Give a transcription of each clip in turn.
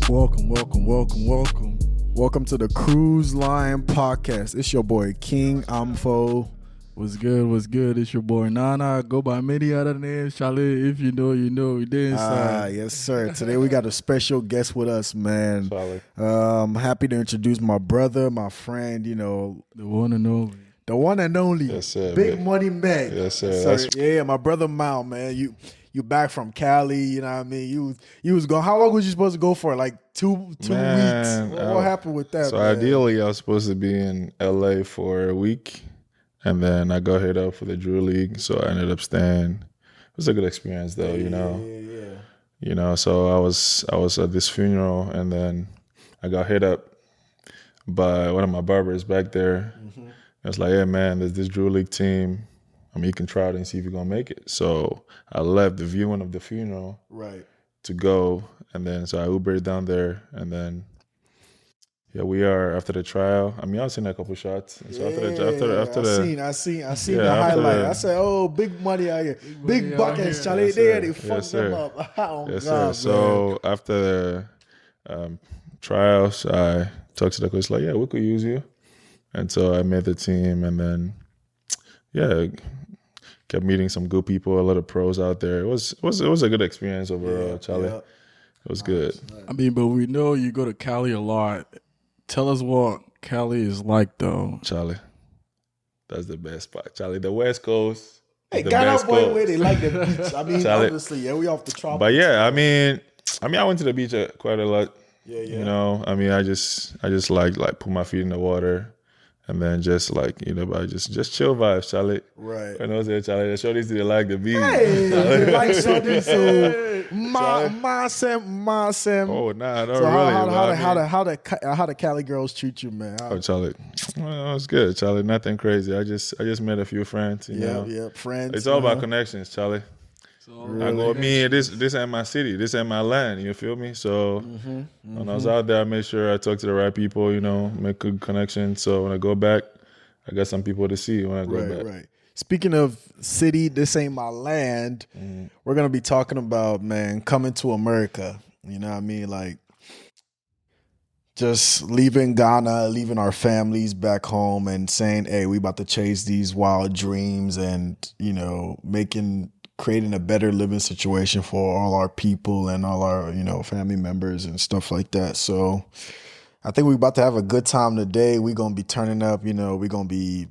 Welcome to the CruiseLine podcast. It's your boy King Amfo. What's good? It's your boy Nana. Go by many other names. Charlie, if you know, you know. We did inside. Yes, sir. Today we got a special guest with us, man. I'm happy to introduce my brother, my friend, the one and only. The one and only. Yes, sir. Bigmoney Meg. Yes, sir. Yeah, my brother Mal, man. You back from Cali, you know what I mean? You was going. How long was you supposed to go for? Like two weeks. What happened with that? So man? Ideally, I was supposed to be in LA for a week, and then I got hit up for the Drew League. So I ended up staying. It was a good experience, though. Yeah. So I was at this funeral, and then I got hit up by one of my barbers back there. Mm-hmm. I was like, "Hey, man, there's this Drew League team. I mean, you can try it and see if you're going to make it." So I left the viewing of the funeral to go. And then so I Ubered down there. And then, we are after the trial. I mean, I've seen a couple shots. And so I seen the highlight. I said, "Oh, big money out here. Big buckets, Charlie. They fucked them up." Yes, sir. So after the trials, I talked to the coach, like, "Yeah, we could use you." And so I made the team. And then, kept meeting some good people, a lot of pros out there. It was a good experience overall, Charlie. Yeah. It was good. I mean, but we know you go to Cali a lot. Tell us what Cali is like, though. Charlie, that's the best spot. Charlie, the West Coast. Hey, Ghana boy, where they like the beach. I mean, Charlie, obviously, we off the tropics. But I mean, I went to the beach quite a lot. Yeah. You know, I mean, I just like put my feet in the water. And then just just chill vibes, Charlie. Right. When I was there, Charlie, the shorties didn't like the beat. Hey, they like shorties, so ma sem. Oh, nah, not so really. How the Cali girls treat you, man? Oh, Charlie, well, it was good, Charlie. Nothing crazy. I just met a few friends. You know? Yeah, friends. It's all about connections, Charlie. Really? This ain't my city. This ain't my land. You feel me? So when I was out there, I made sure I talked to the right people, make good connections. So when I go back, I got some people to see when I go back. Right. Speaking of city, this ain't my land. We're going to be talking about, man, coming to America. You know what I mean? Like, just leaving Ghana, leaving our families back home and saying, hey, we about to chase these wild dreams and, creating a better living situation for all our people and all our, family members and stuff like that. So I think we're about to have a good time today. We're going to be turning up, we're going to be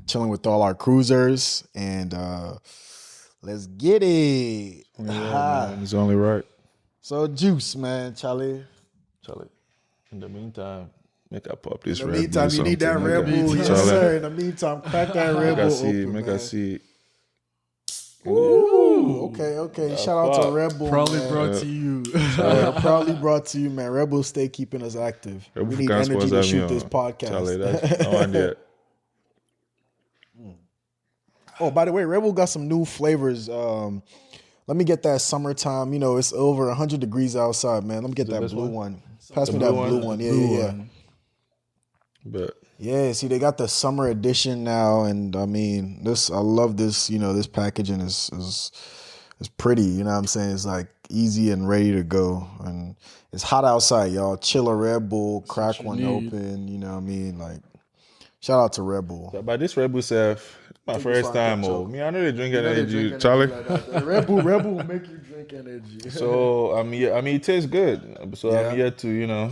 chilling with all our cruisers and let's get it. Yeah, man, it's only right. So Juice, man, Charlie. In the meantime, make I pop this Red Bull. In the meantime, you need that Red Bull. Yes, sir. In the meantime, crack that Red Bull open, Make I see. Ooh, okay. Shout out to Red Bull. Probably brought to you. Probably brought to you, man. Red Bull stay keeping us active. We need energy to shoot this podcast. Charlie, that's no idea. Oh, by the way, Red Bull got some new flavors. Let me get that summertime. It's over 100 degrees outside, man. Let me get that blue one. Pass me that blue one. Yeah. But yeah, see, they got the summer edition now, and I mean, I love this. This packaging is pretty. You know what I'm saying? It's like easy and ready to go, and it's hot outside, y'all. Chill a Red Bull, crack one open. You know what I mean? Like, shout out to Red Bull. So by this Red Bull self, my first time. I know they drink energy, Charlie. Red Bull will make you drink energy. So I mean, it tastes good. So I'm here to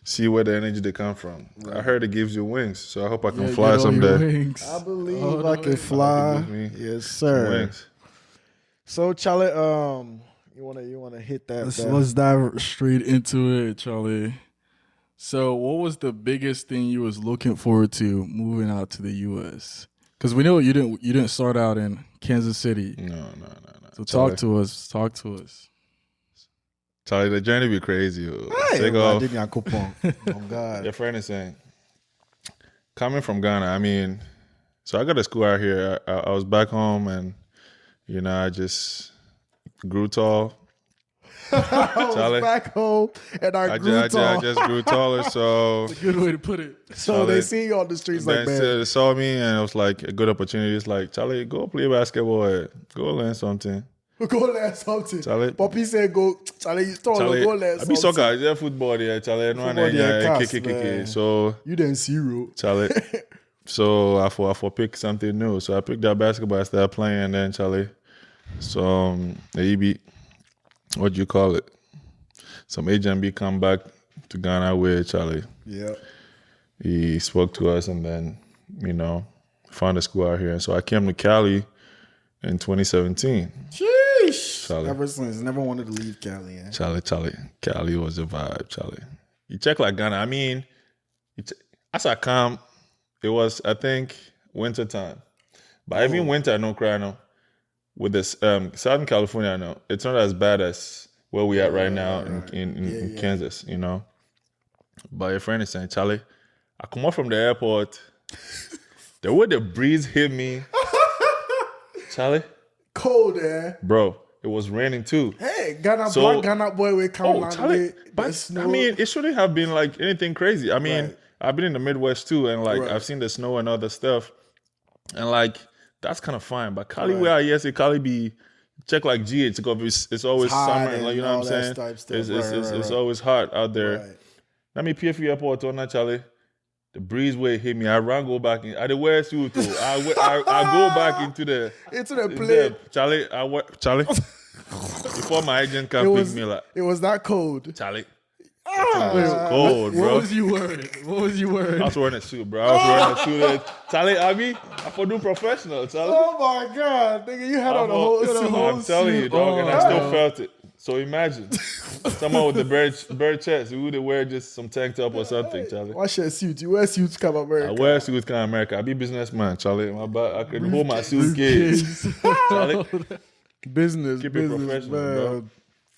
see where the energy they come from. Right. I heard it gives you wings, so I hope I can fly someday. I believe I can fly. Yes, sir. Wings. So, Charlie, you wanna hit that? Let's dive straight into it, Charlie. So, what was the biggest thing you was looking forward to moving out to the U.S.? Because we know you didn't start out in Kansas City. No. So talk to us. Charlie, the journey be crazy. Hey, oh God. Your friend is saying, coming from Ghana, I mean, so I got a school out here. I was back home and, I just grew tall. I was back home and I grew tall. I just grew taller, so... That's a good way to put it. So Charlie, they see you on the streets like, man. They saw me and it was like a good opportunity. It's like, Charlie, go play basketball. Go learn something. Go learn something. Charlie. Poppy said, "Go, Charlie. You told Charlie, go learn I something." be soccer, yeah, football there, Charlie. No one Football there, cast, KKK. man. So You didn't zero. Charlie. So I for pick something new. So I picked up basketball. I started playing, and then Charlie. So the EB, what do you call it? Some agent be come back to Ghana with Charlie. Yeah. He spoke to us, and then found a school out here. And so I came to Cali in 2017. Sheesh. Charlie. Ever since, never wanted to leave Cali. Eh? Charlie. Cali was a vibe, Charlie. You check like Ghana. I mean, as I come, it was, I think, winter time. But even winter, no cry no. With this Southern California, no, it's not as bad as where we at right now in Kansas, But your friend is saying, Charlie, I come out from the airport. The way the breeze hit me, Charlie. Cold, eh? Bro, it was raining too. Hey, black Ghana boy, we come Charlie, but I mean, it shouldn't have been like anything crazy. I mean, I've been in the Midwest too, and like I've seen the snow and other stuff, and like that's kind of fine. But Cali, where I say Cali be check like GH because it's always summer, and like you know what I'm saying. It's always hot out there. Right. Let me PFU airport on that, Charlie. The breeze way hit me. I ran go back in. I did wear suit too. I go back into the plane. Charlie. Before my agent can pick me like it was that cold. Charlie. It was cold, bro. What was you wearing? I was wearing a suit, bro. I was wearing a suit. Charlie, I for do professional, Charlie. Oh my God, nigga, you had on a whole suit. I'm telling you, dog, and I still felt it. So imagine someone with the bird chest who would wear just some tank top or something, Charlie. What's your suit? You wear suits come America. I wear suits come America. I be businessman, Charlie. I could hold my suitcase, Charlie. Business, Keep it professional, bro.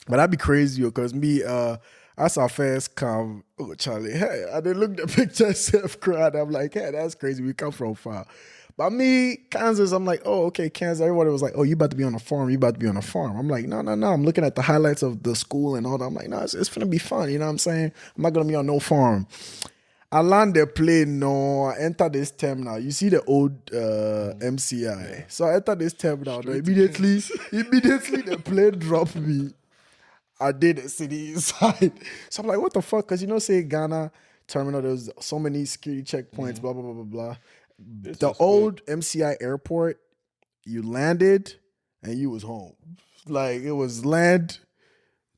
But that'd be crazy, because me, as our first come, Charlie, hey, I didn't look the picture self crowd. I'm like, hey, that's crazy. We come from far. But me, Kansas, I'm like, oh, okay, Kansas. Everybody was like, oh, you about to be on a farm. You about to be on a farm. I'm like, no. I'm looking at the highlights of the school and all that. I'm like, no, it's going to be fun. You know what I'm saying? I'm not going to be on no farm. I land the plane, I enter this terminal. You see the old MCI. So I enter this terminal. Immediately the plane dropped me. I did the city inside. So I'm like, what the fuck? Because say Ghana terminal, there's so many security checkpoints, blah, blah, blah, blah, blah. The old MCI airport, you landed and you was home. Like it was land,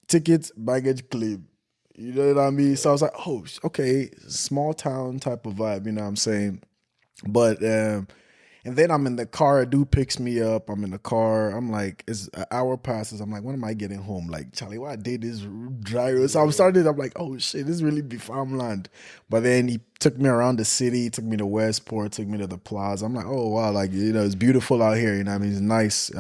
tickets, baggage claim. You know what I mean? So I was like, oh, okay, small town type of vibe, you know what I'm saying? But, and then I'm in the car, a dude picks me up, I'm in the car, I'm like, it's an hour passes, I'm like, when am I getting home? Like, Charlie, why I did this drive? So I'm like, oh shit, this really be farmland. But then he took me around the city, took me to Westport, took me to the plaza. I'm like, oh wow, like, it's beautiful out here, you know what I mean? It's nice,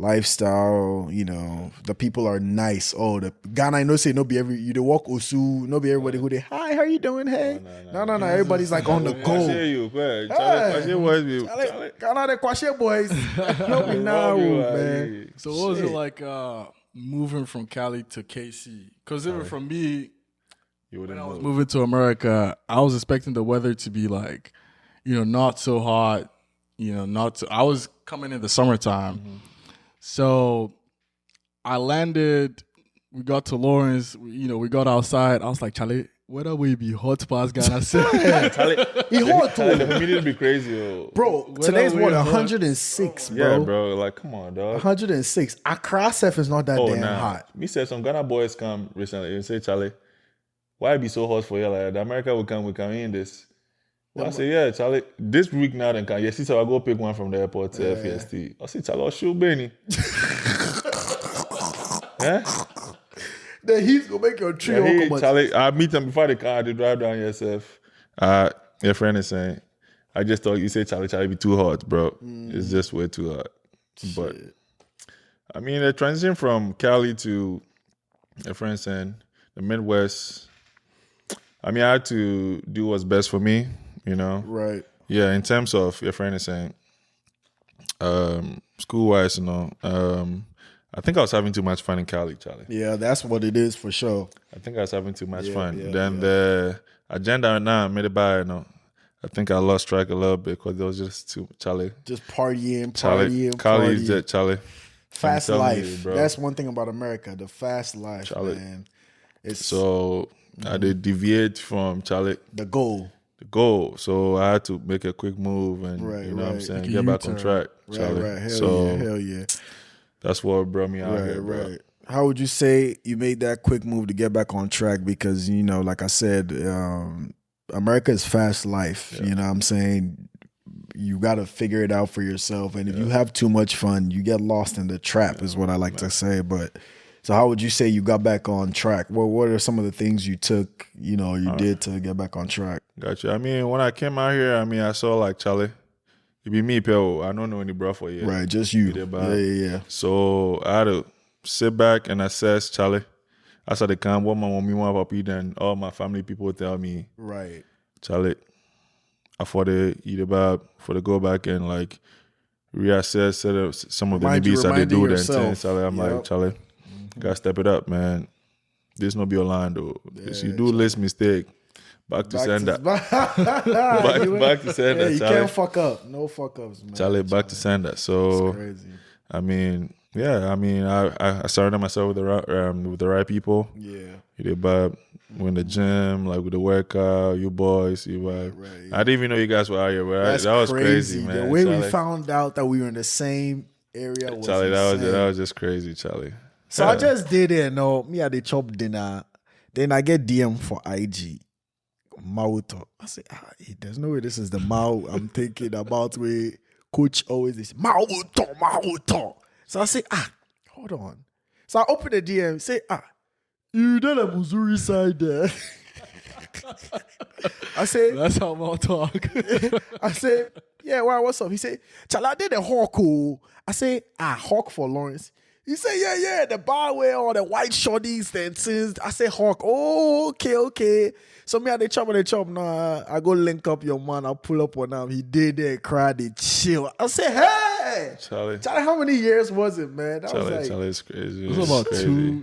lifestyle, the people are nice. Oh, the Ghana, I know say no be you dey walk Osu, no be everybody who they hi, how you doing? Hey, no. Everybody's like on the go. Ghana the Kwashe boys, no be now, man. So what was it like moving from Cali to KC? Because even from me, when I was moving to America, I was expecting the weather to be like, not so hot, I was coming in the summertime. Mm-hmm. So I landed, we got to Lawrence, we got outside. I was like, Charlie, whether we be hot past Ghana? Charlie, he hot too. The humidity be crazy, bro. Today's what, 106, bro. Yeah, bro. Like, come on, dog. 106. Accra self is not that damn hot. Me said some Ghana boys come recently and say, Charlie, why it be so hot for you? Like, the America will come in this. Well, I say, yeah, Charlie, this week now then can. Yes, so I go pick one from the airport to FST. I say, Charlie, I'll shoot Benny. Then he's gonna make your tree. Charlie, I meet him before the car, they drive down yourself. Your friend is saying, I just thought you say Charlie be too hot, bro. It's just way too hot. Shit. But I mean, the transition from Cali to your friend saying the Midwest, I mean, I had to do what's best for me. Right. Yeah, in terms of your friend is saying, school-wise, I think I was having too much fun in Cali, Charlie. Yeah, that's what it is for sure. I think I was having too much fun. Then the agenda now made it by, I think I lost track a little bit because there was just too, Charlie. Just partying. Cali is just, Charlie. Fast telling life. you, bro. That's one thing about America. The fast life, Charlie. man. It's So I did deviate from Charlie. the goal. The goal. So I had to make a quick move and Right, you know what I'm right. saying, Like a get back on U-turn. track, Charlie. Right. Hell so yeah. Hell yeah. that's what brought me out here, bro. Right. How would you say you made that quick move to get back on track? Because, you know, like I said, America is fast life. Yeah. You know what I'm saying? You got to figure it out for yourself. And if you have too much fun, you get lost in the trap is what I like to say. But so how would you say you got back on track? What are some of the things you took, you know, you did to get back on track? Gotcha. I mean, when I came out here, I mean, I saw like Charlie. It be me, Pell. I don't know any bro for yet. Right, just you. Yeah. So I had to sit back and assess Charlie. I saw the camp, what my mommy want papi, then all my family people tell me, Right. Charlie, I for the eat about, for the go back and like reassess set up some of the nibbies that they do then things. Charlie, I'm like, Charlie, gotta step it up, man. This no be a line though. If you do list mistake, back to sender. Back to sender, Yeah, you Charlie. can't fuck up. No fuck ups, man. Charlie, back to sender. So It's crazy. I mean, yeah, I mean, I surrounded myself with the right people. Yeah. You did, but in the gym, like with the workout, you boys, you Right. I didn't even know you guys were out here, but That's that was crazy, man. The way Charlie, we found out that we were in the same area was Charlie, insane. that was just crazy, Charlie. So Yeah. I just did it. No, me at the chop dinner. Then I get DM for IG. Mauto. I say, there's no way this is the Mao I'm thinking about where coach always is Mauto. So I say, hold on. So I open the DM, say, you done a Missouri side there. I say, That's how I'll talk. I say, yeah, what's up? He said, Chala did a hawk. I say, hawk for Lawrence. He said, yeah, the bar where all the white shorties and things. I say, hawk. Oh, okay. So me at the chop. Nah, I go link up your man. I pull up on him. He did that, cried, they chill. I say, hey, Charlie, how many years was it, man? That was like, Charlie's crazy. It was about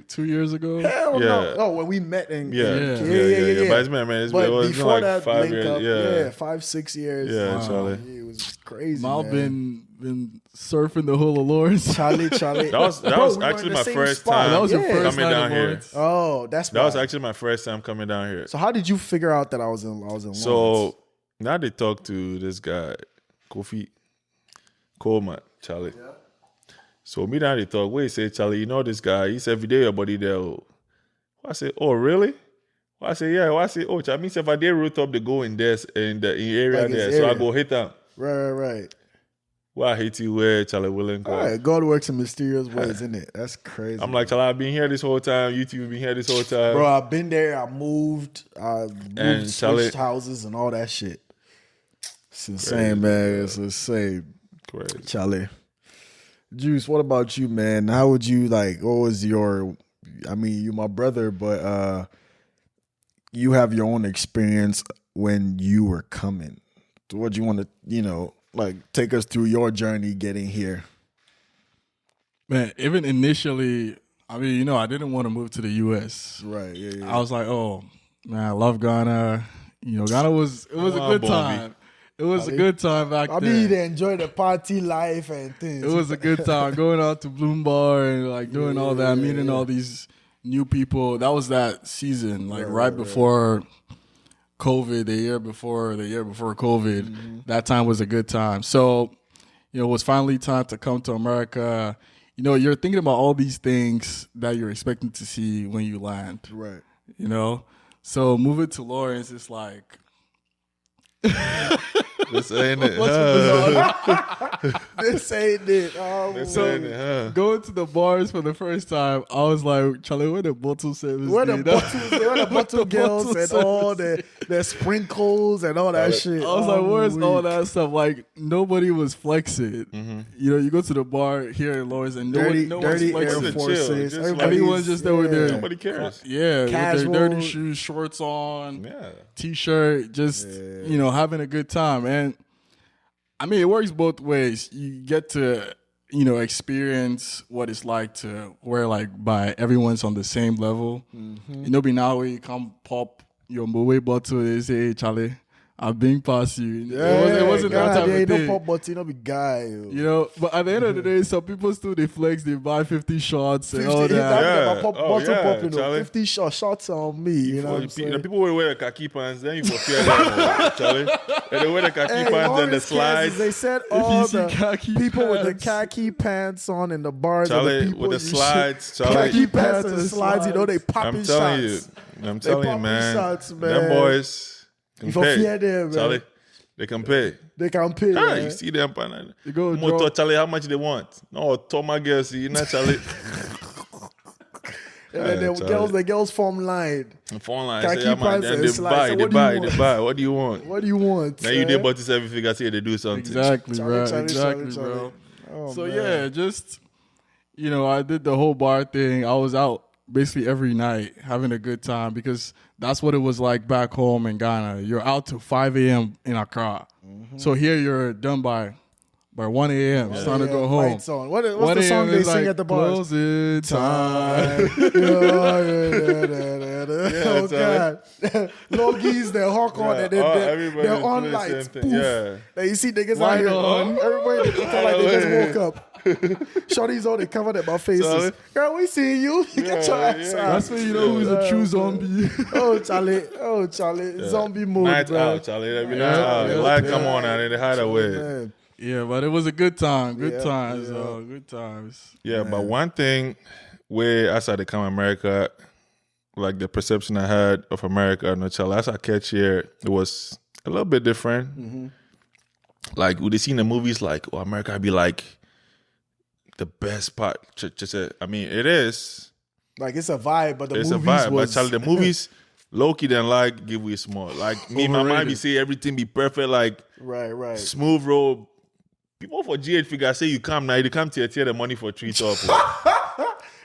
two years ago. hell Yeah. no. Oh, when we met in Yeah. But it's been, man, it's But been before like that 5 link years. up, Yeah. 5-6 years. Yeah, Wow. Charlie. It was crazy. Mal man. been surfing the whole of Lawrence. Charlie. That was Bro, we were actually in the my same first spot. time That was your Yeah. first coming night down in here. Lawrence. Oh, that's That was why. actually my first time coming down here. So how did you figure out that I was in Lawrence? So now they talk to this guy, Kofi Coleman, Charlie. Yeah. So me now they talk. Wait, say Charlie, you know this guy? He said every day your body there. I say, oh really? I say yeah. I say oh, Charlie, means if I did root up the go in there in the area Like his there, so I area. go hit him. Right. Well, I hate you where Charlie willing go. All right, God works in mysterious ways, isn't it? That's crazy. I'm like, Charlie, I've been here this whole time. You two been here this whole time. bro, I've been there. I moved, And switched Charlie- houses and all that shit. It's insane, man. It's insane. Crazy. Charlie. Juice, what about you, man? How would you what was your, I mean, you my brother, but you have your own experience when you were coming. So what do you want to, take us through your journey getting here? Man, even initially, I mean, I didn't want to move to the U.S. Right, yeah. I was like, oh, man, I love Ghana. Ghana was a good time. It was a good time back I then. mean, they enjoy the party life and things. It was a good time going out to Bloom Bar and doing all that, meeting all these new people. That was that season, right before COVID, the year before COVID. Mm-hmm. That time was a good time. So, it was finally time to come to America. You're thinking about all these things that you're expecting to see when you land. Right. So moving to Lawrence is like This ain't it. This ain't it. This ain't it, huh? going to the bars for the first time. I was like, Charlie, where the bottle service? Where the dude? bottle girls bottle and all the sprinkles and all that shit. I was like, where's all that stuff? Like, nobody was flexing. Mm-hmm. You go to the bar here in Lawrence and Dirty no one's Air flexing. Forces. Just like- Everyone's just over there. Nobody cares. Yeah, with Casual. their dirty shoes, shorts on, Yeah. t-shirt, just, having a good time. And I mean, it works both ways. You get to, experience what it's like to where by everyone's on the same level. Be now where you come pop your Moe bottle, they say, hey, Charlie, I've been past you. Yeah, It wasn't that type yeah, of thing. no pop button, no be guy. Yo. You know, but at the end of the day, some people still they flex, they buy 50 shots and 50, all that that. Yeah. pop, Oh, bottle yeah, popping, Charlie. 50 shots on me. You know what I'm saying? The people will wear the khaki pants, then you go fear them, Charlie. And they wear the khaki pants, then the Orange slides. Kansas, they said you all see the khaki people with the pants. khaki pants on in the bars, are Charlie, the people with the you slides, shoot- Charlie. khaki pants Khaki and pants slides. You know they popping I'm telling shots. you. I'm telling you, popping man. shots, man. Them boys can You for pay. fear them, man. Charlie, they can pay. They can pay. Ah, man. you see them, pan. You go Motor, draw- Charlie, how much they want? No, Thomas girls, you know, Charlie. And then Charlie. the girls form line. Phone line, Khaki say, yeah, man, pants then and they slides. buy, So they what do you buy, want? they buy. What do you want? What do you want? Now you did but 7 figures, say they do something. Exactly, Charlie, right? Charlie, Exactly, Charlie, bro. Oh, So man. yeah, just I did the whole bar thing. I was out basically every night having a good time because that's what it was like back home in Ghana. You're out till 5 a.m. in Accra. So here you're done by 1 a.m. It's time to go home. Lights on. What's 1 the song a.m. they is sing like, at the bars? Closing time. Oh God, Logies, they're hawk on, and everybody they're on do the lights. same thing. Poof. Yeah. Then you see niggas Light out here. on. Everybody they look like they just woke up. Shorty's on, they covered at my faces. Charlie. Girl, we see you. Get your ass yeah. out. That's when you know who's a true zombie. Oh Charlie, zombie mode, Night bro. out, Charlie. Every night out. The light come on and they hide away. Man. Yeah, but it was a good time. Good Yeah, times, yeah. though. Good times. Yeah, but one thing where as I come America, like the perception I had of America, no child, as I catch here, it was a little bit different. Mm-hmm. Like would they see in the movies like, oh, America be like the best part. I mean, it is. Like it's a vibe, but the It's a movies vibe. was But Charlie, the movies, low-key then like give we small. Like me, my mind be say everything be perfect, like right. smooth road. People for GH figure say you come now, you come to tear the money for treat up.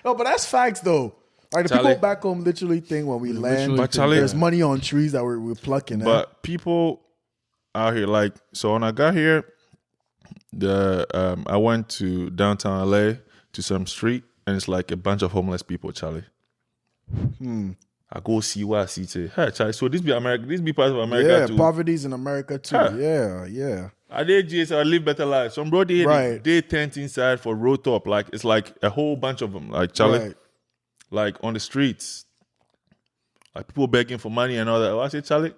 No, but that's facts though. Like the Charlie. people back home literally think when we land, But Charlie- there's money on trees that we're plucking. But people out here, like, so when I got here, I went to downtown LA to some street, and it's like a bunch of homeless people, Charlie. I go see what I see today. Hey, Charlie, so this be America, this be part of America yeah, too. poverty's in America too. Huh. Yeah. I did GS, I live better life. Some bro, Right. they tent inside for road top. Like, it's like a whole bunch of them. Like, Charlie, Right. like on the streets. Like people begging for money and all that. I say, Charlie,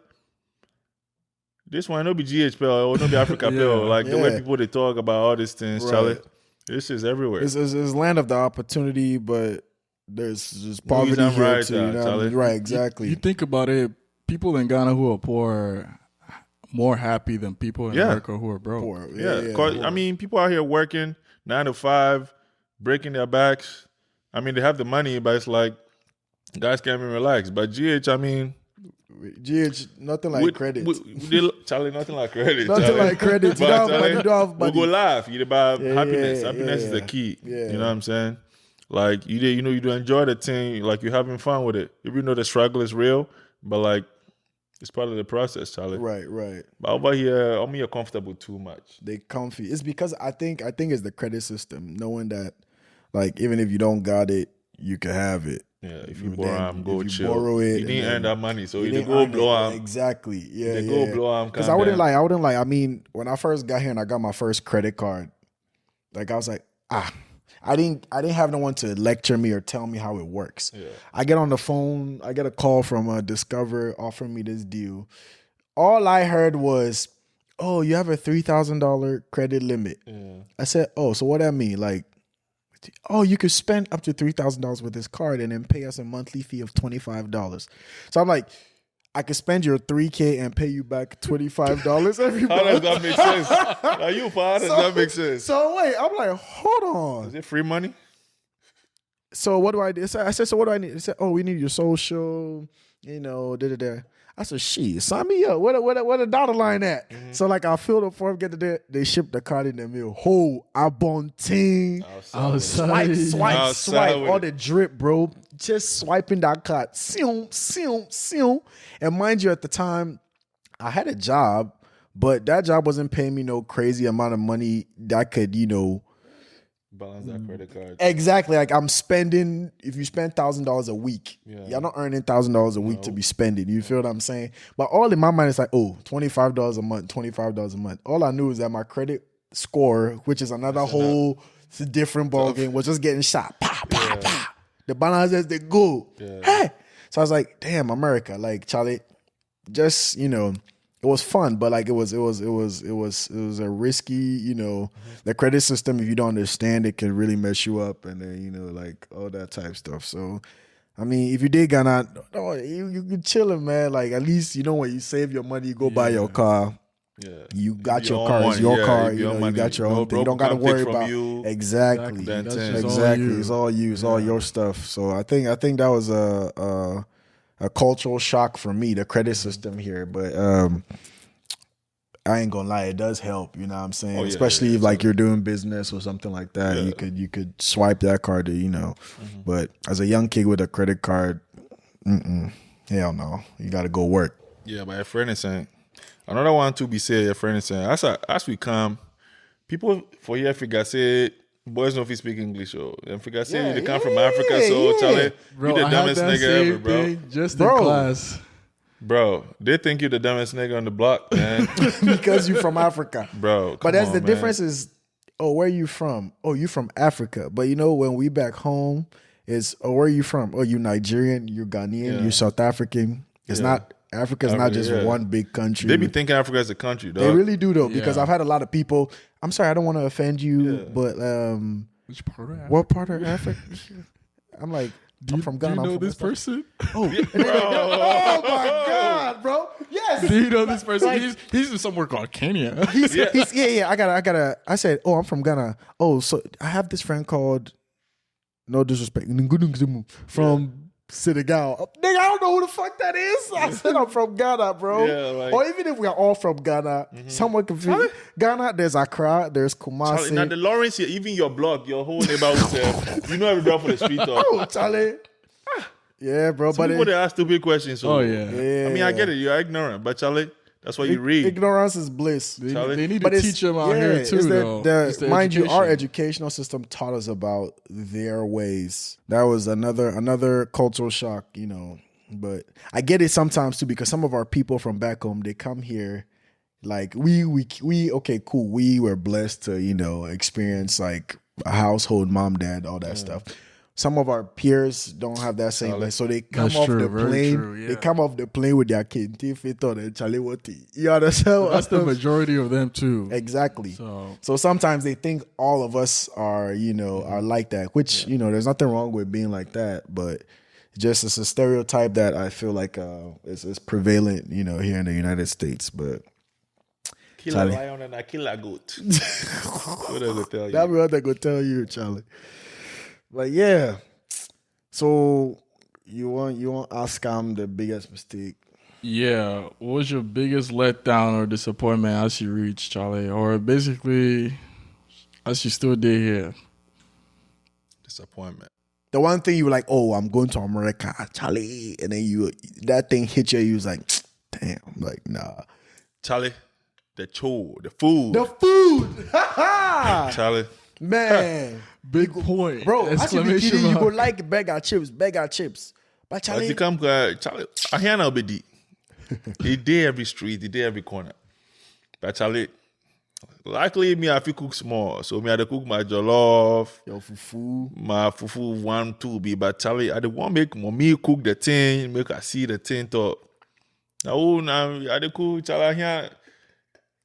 this one no be GH Pell or no be Africa Pell. Like the way Yeah. people they talk about all these things, Right. Charlie. This is everywhere. It's land of the opportunity, but there's just poverty and here right too. there, You know what I mean? Charlie. Right, exactly. You think about it, people in Ghana who are poor are more happy than people in Yeah. America who are broke. Poor. Yeah, 'cause, I mean, people out here working 9 to 5, breaking their backs. I mean, they have the money, but it's like guys can't even relax. But GH, I mean, GH, nothing like credit. Charlie, nothing like credit. Nothing Charlie. like credit. You But don't have Charlie, money, you don't have we money. go laugh. You about happiness. yeah, Happiness is the yeah. key. Yeah. You know what I'm saying? Like you enjoy the thing. Like you're having fun with it. Even though the struggle is real, but like it's part of the process, Charlie. Right. But over here, I'm here comfortable too much. They comfy. It's because I think it's the credit system, knowing that like even if you don't got it, you can have it. Yeah, if you Then borrow, I'm go if you chill. borrow it, You and didn't then earn that money, so you didn't go earn blow it. him. Exactly. Yeah. They go blow him. Because I wouldn't lie. I mean, when I first got here and I got my first credit card, like I was like, I didn't have no one to lecture me or tell me how it works. Yeah. I get on the phone, I get a call from Discover offering me this deal. All I heard was, "Oh, you have a $3,000 credit limit." Yeah. I said, "Oh, so what that mean? Like, oh, you could spend up to $3,000 with this card and then pay us a monthly fee of $25." So I'm like, I could spend your $3K and pay you back $25 every How does month. that make sense? Are you how does that make sense? So wait, I'm like, hold on. Is it free money? So what do I do? I said, so what do I need? They said, oh, we need your social, da. I said, shit, sign me up. Where the dotted line at? Mm-hmm. So like I filled the form, get to there, they shipped the card in the mail. Ho, abonting. Outside. Swipe, Outside with all it. the drip, bro. Just swiping that card. And mind you, at the time, I had a job, but that job wasn't paying me no crazy amount of money that could, balance that credit card. Exactly. Like I'm spending. If you spend $1,000 a week, Yeah. you're not earning $1,000 a week to be spending. You feel what I'm saying? But all in my mind is like, oh, $25 a month, $25 a month. All I knew is that my credit score, which is another whole different ball game, was just getting shot. Pa, pa, pa. The balances they go. Yeah. Hey. So I was like, damn, America, like Charlie, just it was fun, but like it was a risky, the credit system, if you don't understand it, can really mess you up, and then like all that type stuff. So I mean, if you did Ghana, you chilling, man. Like at least when you save your money, you go buy your car. Yeah, you got your car. It's your car. You got your own thing. You don't got to worry about exactly. It's all you. It's all your stuff. So I think that was a cultural shock for me, the credit system here. But I ain't gonna lie, it does help. You know what I'm saying? Especially if like you're doing business or something like that. Yeah. You could swipe that card to But as a young kid with a credit card, hell no. You got to go work. Yeah, but your friend is saying. Another one to be said, your friend is saying, as we come, people for here figure say, boys don't speak English, and figure say they come from Africa, so Charlie, you the dumbest nigga ever, bro. Just in class. Bro, they think you're the dumbest nigga on the block, man. Because you're from Africa. Bro, but that's the difference is, where you from? Oh, you from Africa. But when we back home, is, where are you from? Oh, you Nigerian, you Ghanaian, you South African. It's not... Africa's not just one big country. They be thinking Africa is a country, though. They really do, though, because I've had a lot of people. I'm sorry, I don't want to offend you, but which part of Africa? What part of Africa? I'm like, I'm from Ghana. Do you know this person? Oh, oh my God, bro! Yes. Do you know this person? He's in somewhere called Kenya. I gotta. I said, oh, I'm from Ghana. Oh, so I have this friend called. No disrespect, from. Senegal. Nigga, I don't know who the fuck that is. I said I'm from Ghana, bro. Yeah, or even if we are all from Ghana, someone confused. Ghana, there's Accra, there's Kumasi. Now the Lawrence here, even your block, your whole neighborhood, you know every block for the street talk. Oh, Charlie. Yeah, bro. Some people they ask stupid questions. So, yeah. I mean, I get it. You're ignorant, but Charlie, that's why you read. Ignorance is bliss. They need to teach them out here too, though. Mind you, our educational system taught us about their ways. That was another cultural shock, But I get it sometimes too, because some of our people from back home, they come here, like we okay, cool. We were blessed to experience like a household, mom, dad, all that stuff. Some of our peers don't have that same, so they come off the plane. They come off the plane with their kid. You understand? That's the majority of them too. Exactly. So sometimes they think all of us are, are like that. Which there's nothing wrong with being like that, but just it's a stereotype that I feel like is prevalent, here in the United States. But kill a lion and I kill a goat. What I go tell you? That's what I go tell you, Charlie. But yeah, so you want ask the biggest mistake? Yeah, what was your biggest letdown or disappointment as you reached, Charlie, or basically as you still did here? Disappointment. The one thing you were like, oh, I'm going to America, Charlie, and then that thing hit you. You was like, damn, like nah, Charlie, the food, Charlie. Man, big point, bro. Exclamation mark. You go like bag of chips. But Charlie, Charlie, I hear now be he did every street, he did every corner. But Charlie, luckily me I feel cook small, so me I had to cook my jollof, my fufu 1, 2 be. But Charlie, I didn't want make mommy cook the thing, make I see the thing top. Now I had to cook Charlie here.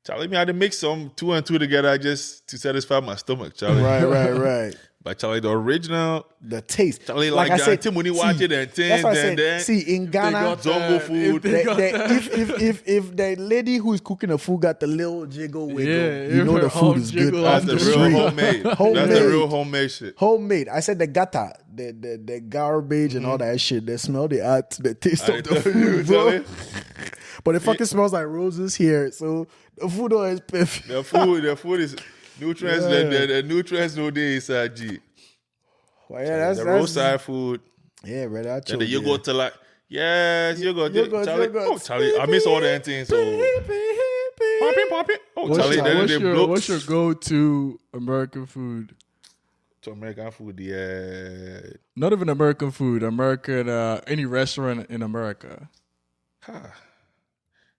Charlie, me had to mix some 2 and 2 together just to satisfy my stomach, Charlie. Right. But Charlie, the original, the taste. Charlie, like I said, Timoni watch it and that's what I said. See, in Ghana, Zongo food. If the lady who is cooking the food got the little jiggle wiggle, the food is good. That's the real homemade. That's the real homemade shit. Homemade. I said the gata, the garbage and all that shit. They smell the taste of the food, bro. But it fucking smells like roses here. So the food is perfect. The food is nutrients. The nutrients no day inside G. Well, yeah, that's roadside food. Yeah, bro. That's and then you go to like, yes, you go. Charlie, oh Charlie, I miss all the things. So pop it. Oh Charlie, what's your go-to American food? To American food, yeah. Not even American food. American any restaurant in America.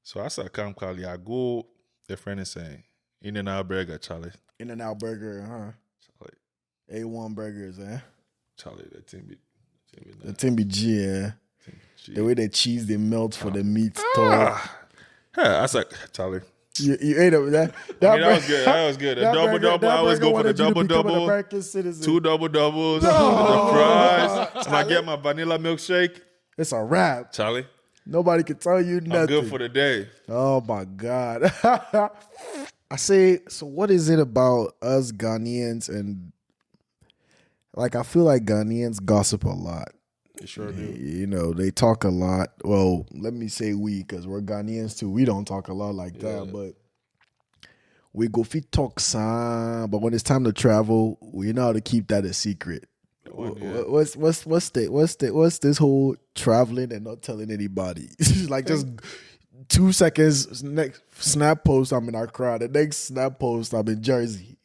So I said, come Charlie. I go. The friend is saying, In-N-Out Burger, Charlie. In-N-Out Burger, huh? Charlie, A1 burgers, eh? Charlie, the thing be The Timby G, eh? G. The way the cheese they melt for the meat talk. I was like, Charlie. You ate it. That was good. That was good. A double. I always go for the double. American citizen. 2 doubles. The fries. And I get my vanilla milkshake. It's a wrap. Charlie. Nobody can tell you nothing. I'm good for the day. Oh my God. I say, so what is it about us Ghanaians and like I feel like Ghanaians gossip a lot. You sure do. You know, they talk a lot. Well, let me say we, because we're Ghanaians too. We don't talk a lot like that, but we go fit talk some. But when it's time to travel, we know how to keep that a secret. What's this whole traveling and not telling anybody? Like just 2 seconds, next snap post, I'm in Accra. The next snap post, I'm in Jersey.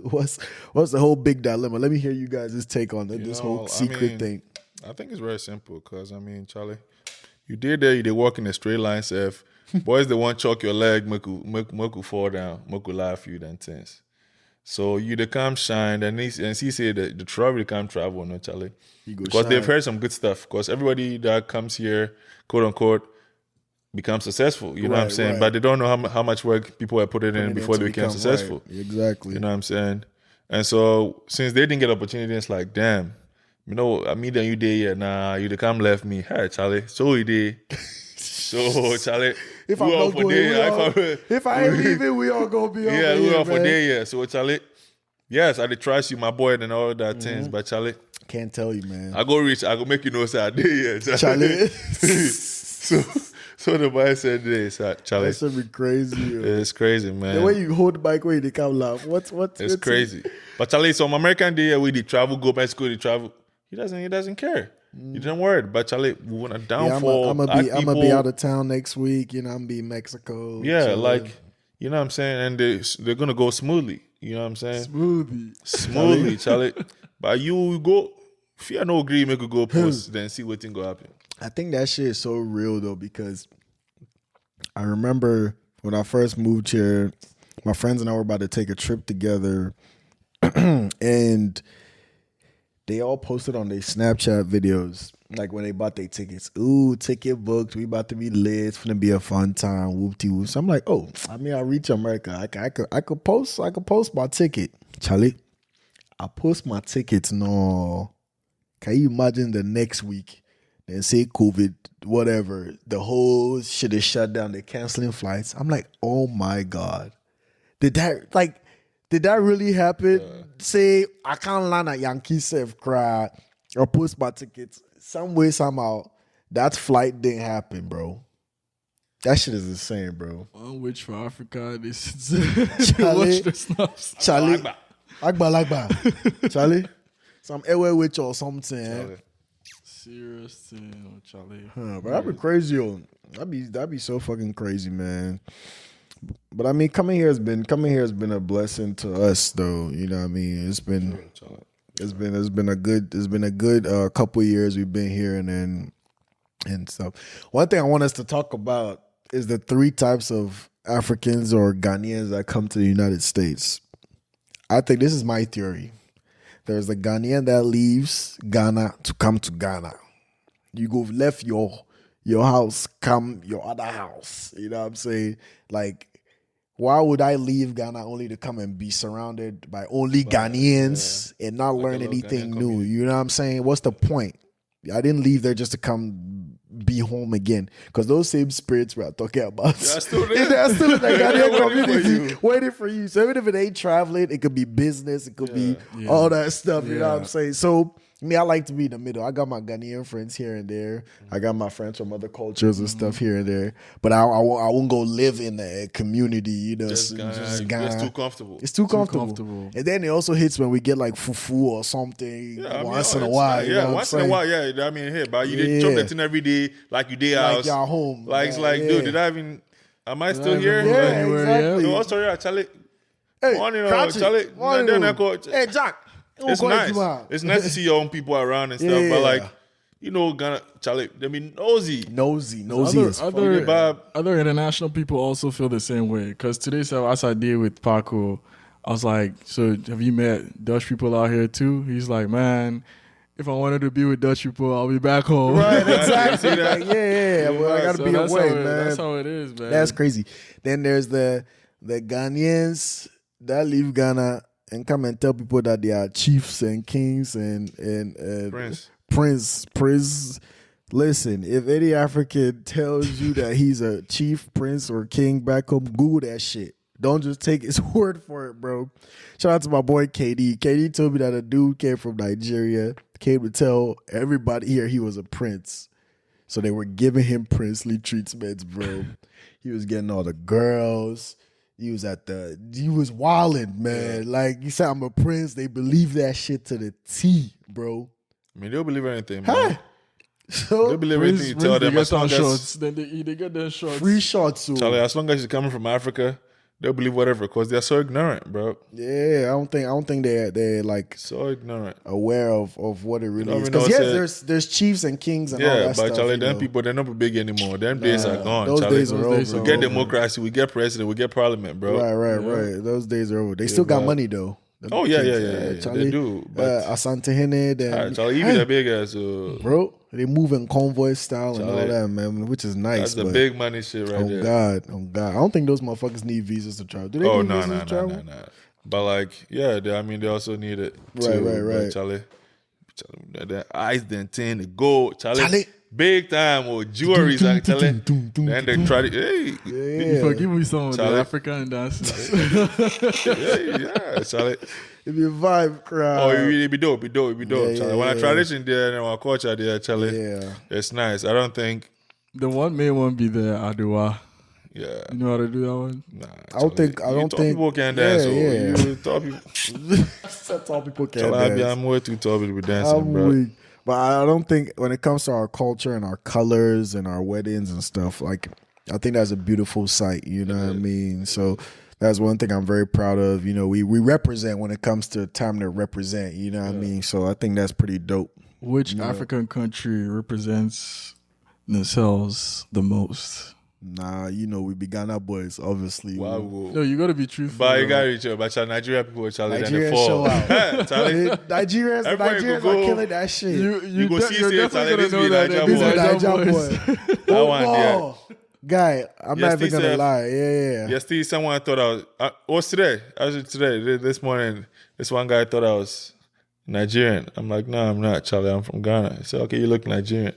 What's the whole big dilemma? Let me hear you guys' take on this whole secret thing. I think it's very simple because, Charlie, you did walk in a straight line, Seth. Boys, they want chalk your leg, make you fall down, make you laugh you, then things. So you they come shine, and he say that the travel come travel, no, Charlie. Because they've heard some good stuff. Because everybody that comes here, quote unquote, becomes successful. You know what I'm saying? Right. But they don't know how much work people have put in before they became successful. Right. Exactly. You know what I'm saying? And so since they didn't get opportunity, it's like, damn. You know, I mean that you did, yeah, nah, you come left me. Hey, Charlie, so he did. So, Charlie, if I ain't leaving, we all gonna be over here, we all for there, yeah. So, Charlie, yes, I did trust you, my boy, and all that things, but Charlie, can't tell you, man. I go make you know, say I did, yeah, Charlie. So the boy said this, Charlie. That's gonna be crazy. Yo. It's crazy, man. The way you hold the bike, where they come laugh. It's crazy. But Charlie, so my American day, we did travel, go back to school, travel. He doesn't care. He didn't worry. But Charlie, we want a downfall. I'm gonna be out of town next week. You know, I'm gonna be in Mexico. Yeah, chilling. Like you know what I'm saying, and they're gonna go smoothly. You know what I'm saying? Smoothly, Charlie. But you go, if you no agree, make you go post, then see what thing go happen. I think that shit is so real though, because I remember when I first moved here, my friends and I were about to take a trip together, and they all posted on their Snapchat videos, like when they bought their tickets. Ooh, ticket booked. We about to be lit. It's gonna be a fun time. Whoop-de-whoop. So I'm like, oh, I reach America. I could post my ticket. Charlie, I post my tickets. No, can you imagine the next week? Then say COVID, whatever. The whole shit is shut down. They're canceling flights. I'm like, oh my God, did that really happen? Yeah. Say, I can't land at Yankee Safe cry or post my tickets. Some way, somehow, that flight didn't happen, bro. That shit is insane, bro. On which for Africa, this is Charlie, Charlie. Akbar. Charlie, some airway witch or something. Charlie. Serious thing, Charlie. But that'd be crazy, yo. That'd be so fucking crazy, man. But I mean, coming here has been a blessing to us, though. You know what I mean? It's been a good couple years we've been here, and stuff. One thing I want us to talk about is the 3 types of Africans or Ghanaians that come to the United States. I think this is my theory. There's the Ghanaian that leaves Ghana to come to Ghana. You go left your house, come your other house. You know what I'm saying? Like, why would I leave Ghana only to come and be surrounded by only Ghanaians and not learn anything new? You know what I'm saying? What's the point? I didn't leave there just to come be home again, because those same spirits we're talking about, they're still in the Ghanaian community waiting for you. So even if it ain't traveling, it could be business, it could be all that stuff. You know what I'm saying? So me, I like to be in the middle. I got my Ghanaian friends here and there. I got my friends from other cultures and stuff here and there. But I won't go live in a community, you know. It's too comfortable. It's too comfortable. And then it also hits when we get like fufu or something once in a while. Once in a while, I mean, hey, but you chop that thing every day like you day out. Like you're home. Dude, did I even, am I still here? Yeah, exactly. No, sorry, Charlie. Hey, Charlie. Hey, Jack. It's nice. It's nice to see your own people around and stuff. But like, you know, Ghana, Charlie, they be nosy. Nosy. Other international people also feel the same way. Because today, so as I did with Paco, I was like, so have you met Dutch people out here too? He's like, man, if I wanted to be with Dutch people, I'll be back home. Right, exactly. Like, well, I got to be away, man. That's how it is, man. That's crazy. Then there's the Ghanaians that leave Ghana and come and tell people that they are chiefs and kings and Prince. Listen, if any African tells you that he's a chief, prince, or king back home, Google that shit. Don't just take his word for it, bro. Shout out to my boy KD. KD told me that a dude came from Nigeria, came to tell everybody here he was a prince. So they were giving him princely treatments, bro. He was getting all the girls. He was wilding, man. Yeah. Like, you said, I'm a prince. They believe that shit to the T, bro. I mean, they'll believe anything, man. Huh? So, they'll believe anything you tell them. As long as shorts, then they get their shorts. Free shorts. So. Charlie, as long as you're coming from Africa, they'll believe whatever because they're so ignorant, bro. Yeah, I don't think they're like so ignorant, aware of what it really is. Because there's chiefs and kings and all that stuff. Yeah, but Charlie, them people they're not big anymore. Them days are gone. Those Charlie. days are over. We get democracy, we get president, we get parliament, bro. Right. Those days are over. They still got money though. Oh yeah. Charlie, they do. But Asante Hene, Charlie, even the big ass, bro. They move in convoy style and all that, man, which is nice. That's the big money shit right there. Oh God. I don't think those motherfuckers need visas to travel. Do they need visas to travel? No. But like, yeah, they also need it. Right. Charlie, the ice, the tin, the gold, Charlie. Big time with jewelry, Charlie. Then they try to, You forgive me some of the African dances. yeah, Charlie. It be a vibe crowd. Oh, it be dope, Charlie. When I tradition there and our culture there, Charlie, it's nice. I don't think the one main one be the Adua. Yeah, you know how to do that one? Nah, I don't think people can dance. You tall people. Tall people can Charlie, dance. I'm way too tall to be dancing, bro. Weak. But I don't think when it comes to our culture and our colors and our weddings and stuff, like I think that's a beautiful sight. You know what I mean? So. That's one thing I'm very proud of. You know, we represent when it comes to time to represent. You know what I mean? So I think that's pretty dope. Which African country represents themselves the most? Nah, you know, we be Ghana boys, obviously. Wow. No, you got to be truthful. But you got to reach out. But Nigeria people, Charlie, Nigerians show out. Nigerians are killing that shit. You go see it, Charlie, this be Nigeria boy. That one, yeah. Guy, I'm not even gonna lie. Yeah. Yesterday, someone thought I was. What's today? This morning, this one guy thought I was Nigerian. I'm like, no, I'm not, Charlie. I'm from Ghana. He said, okay, you look Nigerian.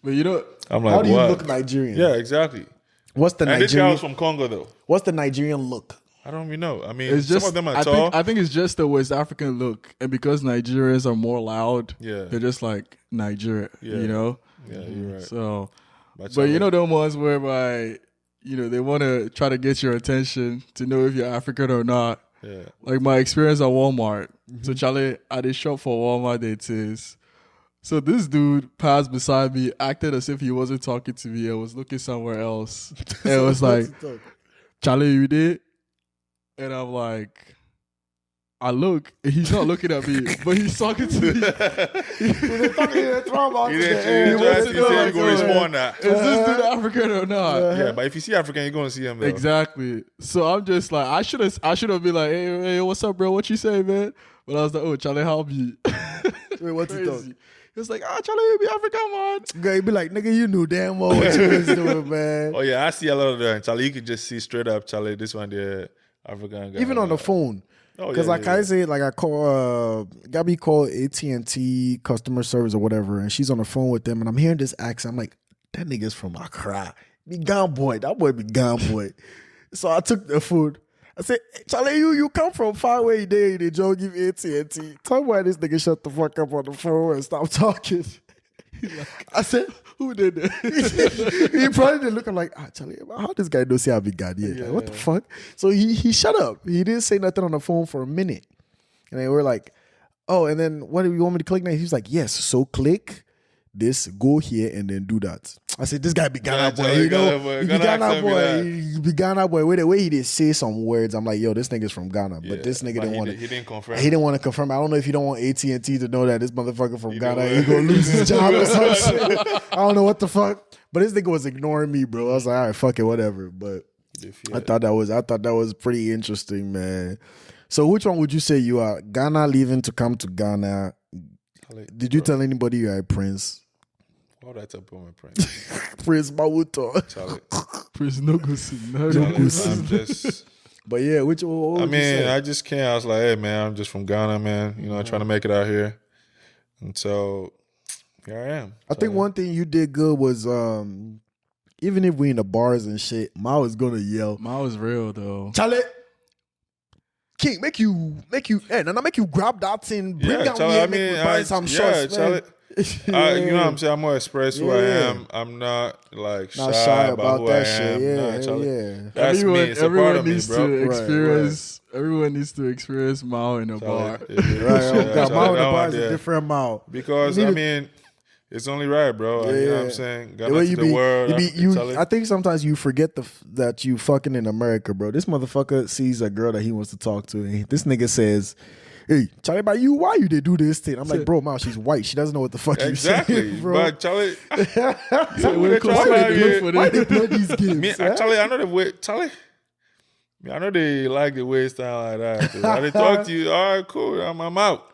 But you know, I'm like, how do you look Nigerian? Yeah, exactly. What's the Nigerian? This guy was from Congo, though. What's the Nigerian look? I don't even know. I mean, it's just, some of them are tall. I think it's just the West African look, and because Nigerians are more loud, they're just like Nigeria. You know. Yeah, you're right. So. But you know them ones whereby, you know, they want to try to get your attention to know if you're African or not. Yeah. Like my experience at Walmart. So Charlie, I did shop for Walmart dates. So this dude passed beside me, acted as if he wasn't talking to me and was looking somewhere else. And it was like, Charlie, you did? And I'm like, I look, and he's not looking at me, but he's talking to me. He didn't try to see if you respond that. Is this dude African or not? Yeah, but if you see African, you're going to see him though. Exactly. So I'm just like, I should have been like, hey, what's up, bro? What you say, man? But I was like, oh, Charlie, help me. Wait, what's he talking? He was like, Charlie, you be African, man. Girl, you be like, nigga, you knew damn well what you was doing, man. Oh, yeah, I see a lot of them. Charlie, you could just see straight up, Charlie, this one there, African guy. Even on the phone. Because I say, like I call, Gabby called AT&T customer service or whatever, and she's on the phone with them, and I'm hearing this accent. I'm like, that nigga's from Accra. Be gone boy. That boy be gone boy. So I took the food. I said, Charlie, you come from far away there. They don't give AT&T. Tell me why this nigga shut the fuck up on the phone and stop talking. I said, who did that? He probably didn't look. I'm like, Charlie, how this guy don't see how big God is? Like, what the fuck? So he shut up. He didn't say nothing on the phone for a minute. And they were like, oh, and then what do you want me to click next? He was like, yes, so click this, go here, and then do that. I said, this guy be Ghana Yeah, boy, Charlie, you know? Ghana boy. He be Ghana Ghana accent be boy. like- He be Ghana boy. With the way he did say some words, I'm like, yo, this nigga's from Ghana. But this nigga didn't want to. He didn't confirm. He didn't want to confirm. I don't know if you don't want AT&T to know that this motherfucker from Ghana, way. he gonna lose his job or some shit. I don't know what the fuck. But this nigga was ignoring me, bro. I was like, all right, fuck it, whatever. But I thought that was pretty interesting, man. So which one would you say you are? Ghana leaving to come to Ghana. Did you tell anybody you are a prince? Why would I tell my prince? Prince Mawuto. Charlie. Prince no go see. No, Charlie, go see. I'm just. But yeah, what would I you mean, say? I just can't. I was like, hey man, I'm just from Ghana, man. You know, trying to make it out here, and so here I am. I think one thing you did good was even if we in the bars and shit, Ma was gonna yell, Mine was real though. Charlie, King, make you, hey, now make you grab that thing, bring Yeah, down Charlie, here, I make mean, me buy some shorts, Charlie, man. you know what I'm saying? I'm gonna express who I Yeah. am. I'm not like Not shy about who that I shit. am. Yeah, Nah, hell Charlie. yeah. That's me. It's a part everyone of me, needs bro. to experience. Everyone needs to experience Mao in a bar. Right, oh God, Mao in the bar is a yeah. different Mao. Because You need I to- mean, it's only right, bro. You know what I'm saying? The Ghana way to you the be, world. I think sometimes you forget that you fucking in America, bro. This motherfucker sees a girl that he wants to talk to, and this nigga says, "Hey, Charlie, about you, why you they do this thing?" I'm like, bro, Mom, she's white. She doesn't know what the fuck you Exactly, saying, bro. but Charlie, So you we're they try close to to be- for Why this. they play these games? me, huh? Charlie, I know the way, Charlie. I know they like the way style like that. I they talk to you. All right, cool. I'm out.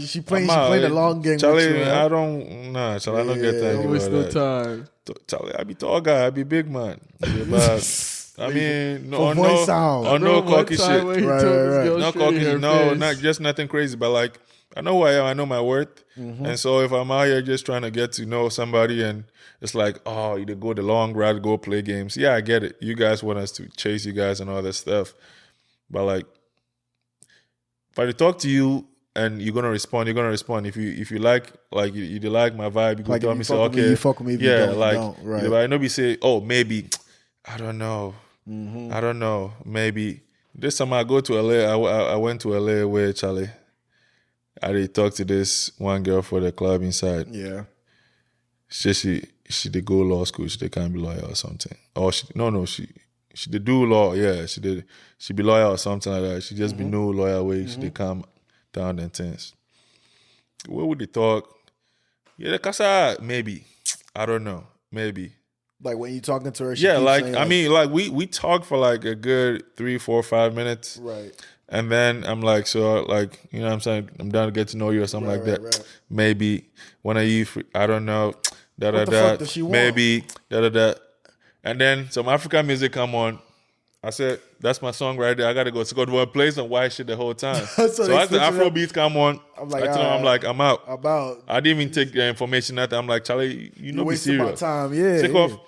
She playing I'm out. the long game. Charlie, with you, huh? I don't. Nah, Charlie, I don't get that. Don't waste no time. Charlie, I be tall guy. I be big man. But, I mean, For voice sound. on no Bro, one cocky time shit. when he Right, told right, this right. girl No straight in cocky, her no, face. not just nothing crazy, but like I know who I am, I know my worth, and so if I'm out here just trying to get to know somebody, and it's like, oh, you go the long route, go play games. Yeah, I get it. You guys want us to chase you guys and all that stuff, but like, if I talk to you and you're gonna respond, you're gonna respond. If you like you like my vibe, you go Like, tell if me you say fuck with me, okay, you fuck with me. If you yeah, don't, you like don't. Right. you know, I know be say, oh, maybe, I don't know. Mm-hmm. I don't know. Maybe this time I go to LA. I went to LA where Charlie. I did talk to this one girl for the club inside. Yeah. She did go law school. She did can't be lawyer or something. Or she did do law. Yeah, she did. She be lawyer or something like that. She just be no lawyer way. She did come down and things. Where would they talk? Yeah, the casa maybe. I don't know. Maybe. Like when you talking to her, she Yeah, keeps like saying, I mean, like we talked for like a good 3, 4, 5 minutes. right. And then I'm like, so like, you know what I'm saying? I'm down to get to know you or something like that. Right. Maybe when are you free? I don't know. Da da What the da. fuck does she want? Maybe da da da. And then some African music come on. I said, that's my song right there. I gotta go. So go play some white shit the whole time. So so they as the switch it Afro up. beats come on, I'm like, I tell them, alright. I'm like, I'm out. About I didn't even take the information that I'm like, Charlie, you know, be wasting my serious. time. Yeah. Take yeah. off.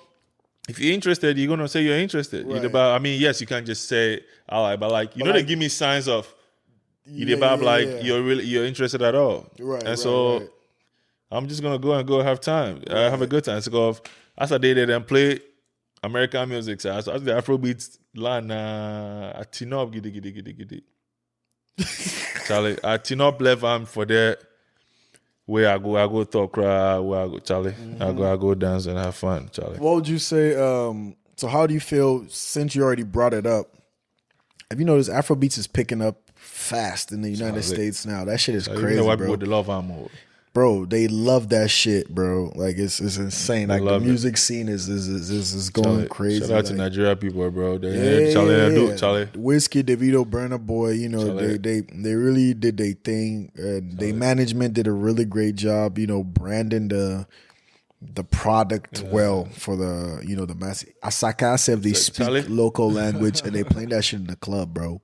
If you're interested, you're gonna say you're interested. Right. About, I mean, yes, you can't just say, all right, but like, you know, like- they give me signs of Yeah, about like yeah. you're interested at all. Right, And right, so right. I'm just gonna go have time. Have a good time. So go off. As I did it and play American music. So as the Afrobeats line I tin up giddy. Charlie, I tin up left arm for that. Where I go talk cry, where I go, Charlie. I go dance and have fun, Charlie. What would you say? So how do you feel since you already brought it up? Have you noticed Afrobeats is picking up fast in the United States now? That shit is You crazy, know why bro. people they love Amo. Bro, they love that shit, bro. Like it's insane. Like the love it. music scene is going crazy. Shout out to like, Nigeria people, bro. yeah, Charlie, yeah. Charlie. Whiskey, Davido, Burna Boy, you know, Charlie. they really did their thing. Their management did a really great job, you know, branding the product well for the, you know, the mass. Asaka said they speak Charlie. local language and they playing that shit in the club, bro.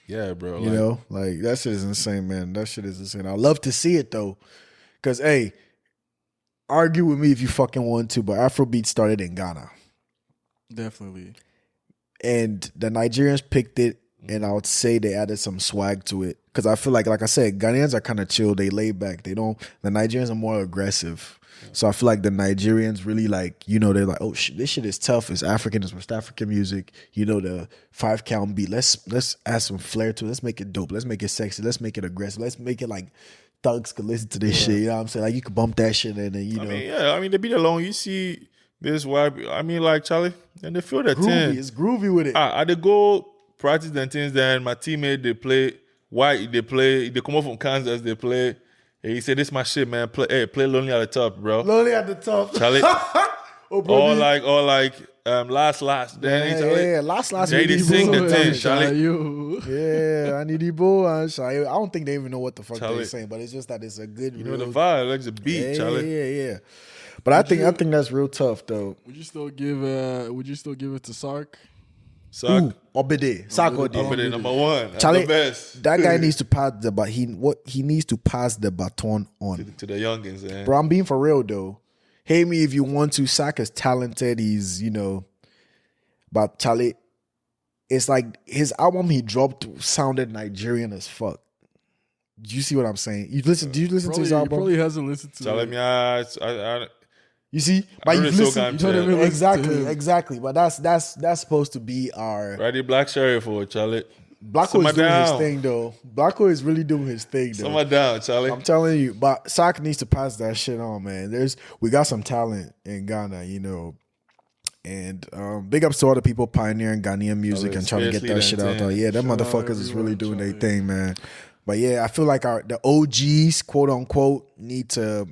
Yeah, bro. You know, like that shit is insane, man. That shit is insane. I love to see it though. Cause hey, argue with me if you fucking want to, but Afrobeat started in Ghana. Definitely. And the Nigerians picked it, and I would say they added some swag to it. Cause I feel like I said, Ghanaians are kind of chill, they lay back. The Nigerians are more aggressive. So I feel like the Nigerians really like, you know, they're like, oh shit, this shit is tough. It's African, it's West African music. You know, the 5 count beat. Let's add some flair to it. Let's make it dope. Let's make it sexy. Let's make it aggressive. Let's make it like thugs could listen to this shit. You know what I'm saying? Like you could bump that shit and then you know. I mean, they beat along. You see this white. I mean, like Charlie, and they feel that Groovy. 10. It's groovy with it. I they go practice and things. Then my teammate they play white. They play. They come up from Kansas. They play. And he said, "This my shit, man. Play Lonely at the Top, bro." Lonely at the Top. Charlie. Oh, bro, or like last. Then yeah, last. They sing the thing, Charlie. Yeah, I need Ebo and Shy. I don't think they even know what the fuck Charlie. they're saying, but it's just that it's a good. You know the vibe, like the beat, Charlie. Yeah. But I think that's real tough though. Would you still give it to Sark? Sark. Obede. Sark Obede, number one. That's Charlie, the best. that guy needs to pass the but he needs to pass the baton on to the youngins, man. Bro, I'm being for real though. Hate me if you want to. Sark is talented. He's but Charlie, it's like his album he dropped sounded Nigerian as fuck. Do you see what I'm saying? Do you listen to his album? He probably hasn't listened to Charlie, it. I You see, but you listen. Exactly. Exactly. But that's supposed to be our Ready Black Sheriff for Charlie. Blacko is doing his thing though. Blacko is really doing his thing though. Somewhere down, Charlie. I'm telling you, but Sark needs to pass that shit on, man. We got some talent in Ghana, and big ups to all the people pioneering Ghanaian music and trying to get that shit out there. Yeah, them motherfuckers is really doing their thing, man. But yeah, I feel like the OGs, quote unquote, need to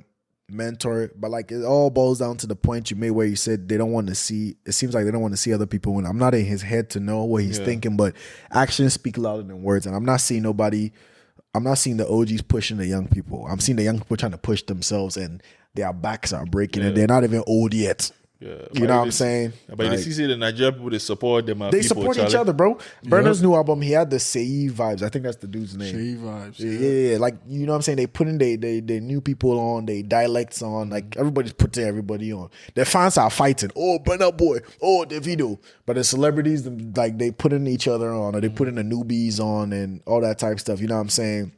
mentor. But like it all boils down to the point you made where you said they don't want to see. It seems like they don't want to see other people win. I'm not in his head to know what he's thinking, but actions speak louder than words. And I'm not seeing the OGs pushing the young people. I'm seeing the young people trying to push themselves, and their backs are breaking, and they're not even old yet. Yeah, you know what I'm saying? But like, you see the Nigerian people, they support them. They support each other, bro. Burna's new album, he had the Sei vibes. I think that's the dude's name. Sei vibes. Yeah. Like, you know what I'm saying? They put in they new people on, they dialects on. Like, everybody's putting everybody on. Their fans are fighting. Oh, Burna Boy. Oh, Davido. But the celebrities, like, they put in each other on, or they put in the newbies on and all that type of stuff. You know what I'm saying?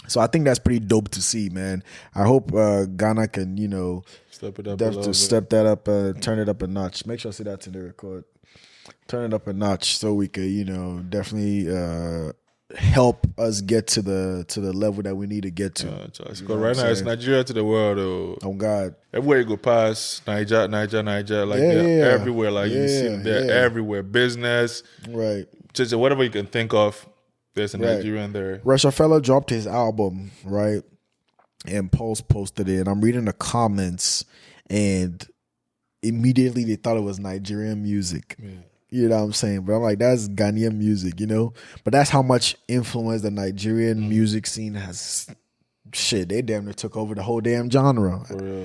So I think that's pretty dope to see, man. I hope Ghana can, step it up step that up, turn it up a notch. Make sure I say that to the record. Turn it up a notch so we could, definitely help us get to the level that we need to get to. Because right now it's Nigeria to the world, though. Oh God! Everywhere you go past, Niger, like they're everywhere. Like you see them, they're everywhere. Business, right? Just whatever you can think of. There's a Nigerian there. Rockefeller dropped his album, right? And Pulse posted it. And I'm reading the comments, and immediately they thought it was Nigerian music. Yeah. You know what I'm saying? But I'm like, that's Ghanaian music, But that's how much influence the Nigerian music scene has. Shit, they damn near took over the whole damn genre.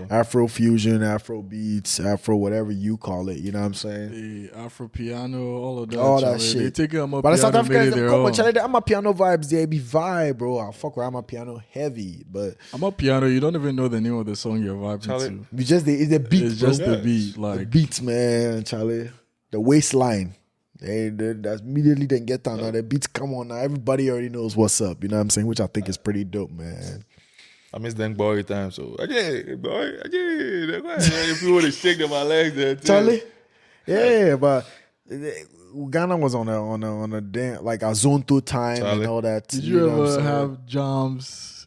Afro fusion, Afro beats, Afro whatever you call it. You know what I'm saying? The Afro piano, all of that. All that shit. They take them up. But the South Africans, I'm a piano vibes. They be vibe, bro. I fuck with I'm a piano heavy, but I'm a piano. You don't even know the name of the song you're vibing to. It's the beat. It's just the beat, like the beats, man, Charlie. The waistline. That's immediately then get down. Now the beats come on now. Everybody already knows what's up. You know what I'm saying? Which I think is pretty dope, man. I miss them boy time, so if you would have shaken my legs there, too. Charlie. Yeah, but Ghana was on a damn like a zone 2 time, Charlie. And all that. Did you ever have jams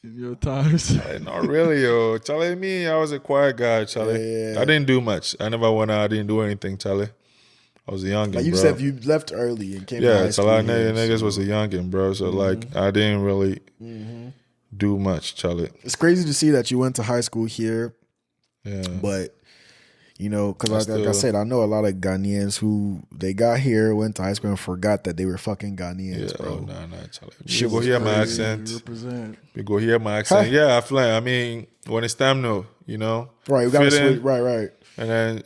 in your times? Not really, yo. Charlie, me, I was a quiet guy, Charlie. Yeah. I didn't do much. I never went out. I didn't do anything, Charlie. I was a youngin', like you bro. said, you left early and came to high school. Yeah, niggas was a youngin', bro. So like, I didn't really do much, Charlie. It's crazy to see that you went to high school here. Yeah, but because like I said, I know a lot of Ghanaians who they got here, went to high school, and forgot that they were fucking Ghanaians, bro. Oh, nah, Charlie. You go hear my accent. You go hear my accent. Yeah, I fly. I mean, when it's time, right? We gotta switch. Right. And then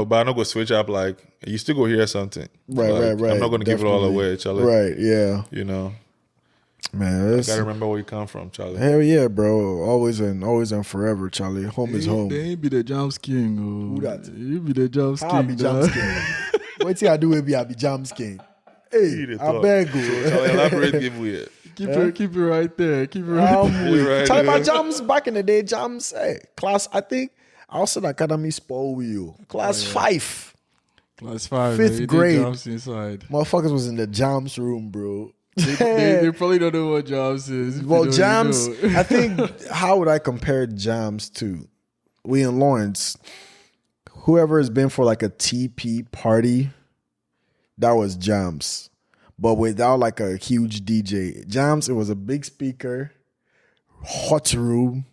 but I'm not gonna switch up. Like you still go hear something. Right. I'm not gonna give it all away, Charlie. Right. Yeah. Man, I gotta remember where you come from, Charlie. Hell yeah, bro. Always and forever, Charlie. Home is home. They ain't be the Jams King. Who that? You be the Jams King. I be Jams King. What thing I do will be I be Jams King. Hey, I beg you. So, Charlie, elaborate giveaway. Keep it right there. Keep it right there. Charlie, my Jams back in the day, Jams, class, I think, I also the academy sport with you. Class 5. Class 5. 5th grade. Jams inside. Motherfuckers was in the Jams room, bro. They probably don't know what jams is. If Well, you know, jams, you know. I think, how would I compare jams to? We in Lawrence, whoever has been for like a TP party, that was jams. But without like a huge DJ. Jams, it was a big speaker, hot room,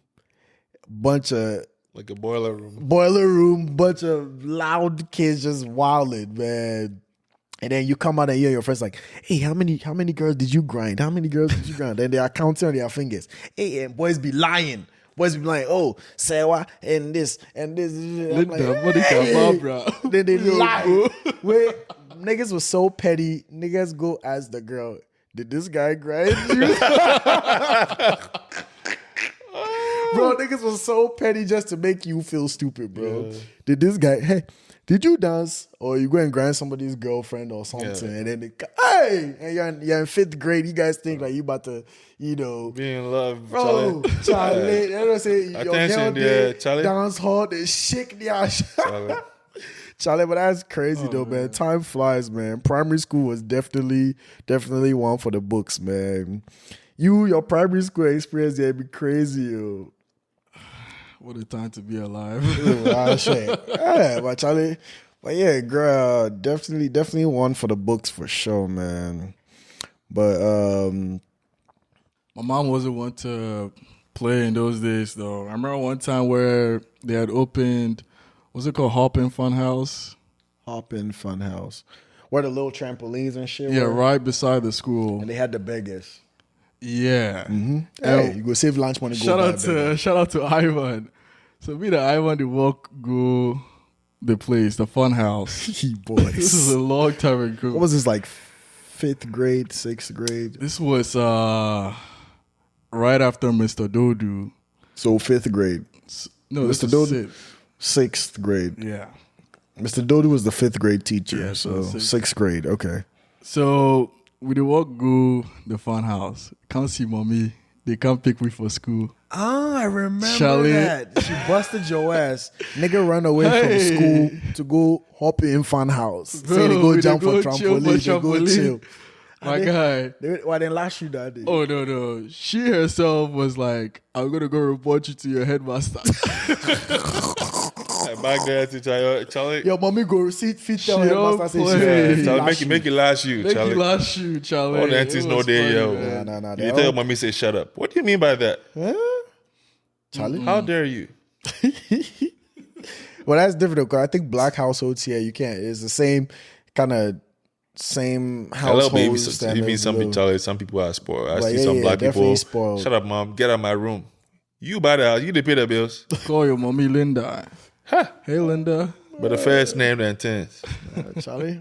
bunch of Like a boiler room. bunch of loud kids just wilding, man. And then you come out and hear your friends like, hey, how many girls did you grind? How many girls did you grind? And they are counting on their fingers. Hey, and boys be lying. Boys be like, oh, Sewa, and this, and this. I'm like, hey. Then they lie. Wait, niggas was so petty. Niggas go ask the girl, did this guy grind you? Bro, niggas was so petty just to make you feel stupid, bro. Yeah. Did this guy, hey, did you dance? Or you go and grind somebody's girlfriend or something, and then they, hey, and you're in 5th grade, you guys think like you about to, you know. Be in love, bro, Charlie. I don't say, your girl did Charlie. Dance hard and shake the ass. Charlie, but that's crazy though, man. Time flies, man. Primary school was definitely one for the books, man. Your primary school experience, yeah, be crazy, yo. What a time to be alive. Shit. Yeah, but Charlie, but yeah, girl, definitely one for the books for sure, man. But my mom wasn't one to play in those days, though. I remember one time where they had opened, what's it called, Hoppin' Funhouse? Hoppin' Funhouse, where the little trampolines and shit. Yeah, were. right beside the school. And they had the beggars. Yeah. Mm-hmm. Hey, you go save lunch money. Shout out to Ivan. So me and Ivan, they walk go the place, the fun house. Boys. This is a long time ago. What was this, like 5th grade, 6th grade? This was right after Mr. Dodu. So 5th grade. No, Mr. Dodu, 6th grade. Yeah. Mr. Dodu was the 5th grade teacher. Yeah, so 6th grade. Okay. So we dey walk go the fun house. Can't see mommy. They can't pick me for school. Oh, I remember Charlie. that. She busted your ass. Nigga run away from school to go hop in fun house. Say they go jump for trampoline. They go chill. My guy. Why didn't lash you that day? Oh, no. She herself was like, I'm going to go report you to your headmaster. Back there to Charlie. Your mommy go fit tell headmaster say Charlie, make it lash you, Make Charlie. you lash you, Charlie. All the aunties know they, yo. Nah. You tell your mommy, say, shut up. What do you mean by that? Huh? Charlie? How dare you? Well, that's different because I think black households here, you can't. It's the same households. Hello, baby. You mean some people are spoiled. I see some black people. Spoiled. Shut up, mom. Get out of my room. You buy the house. You pay the bills. Call your mommy Linda. Huh. Hey, Linda. But the first name and tense. Charlie?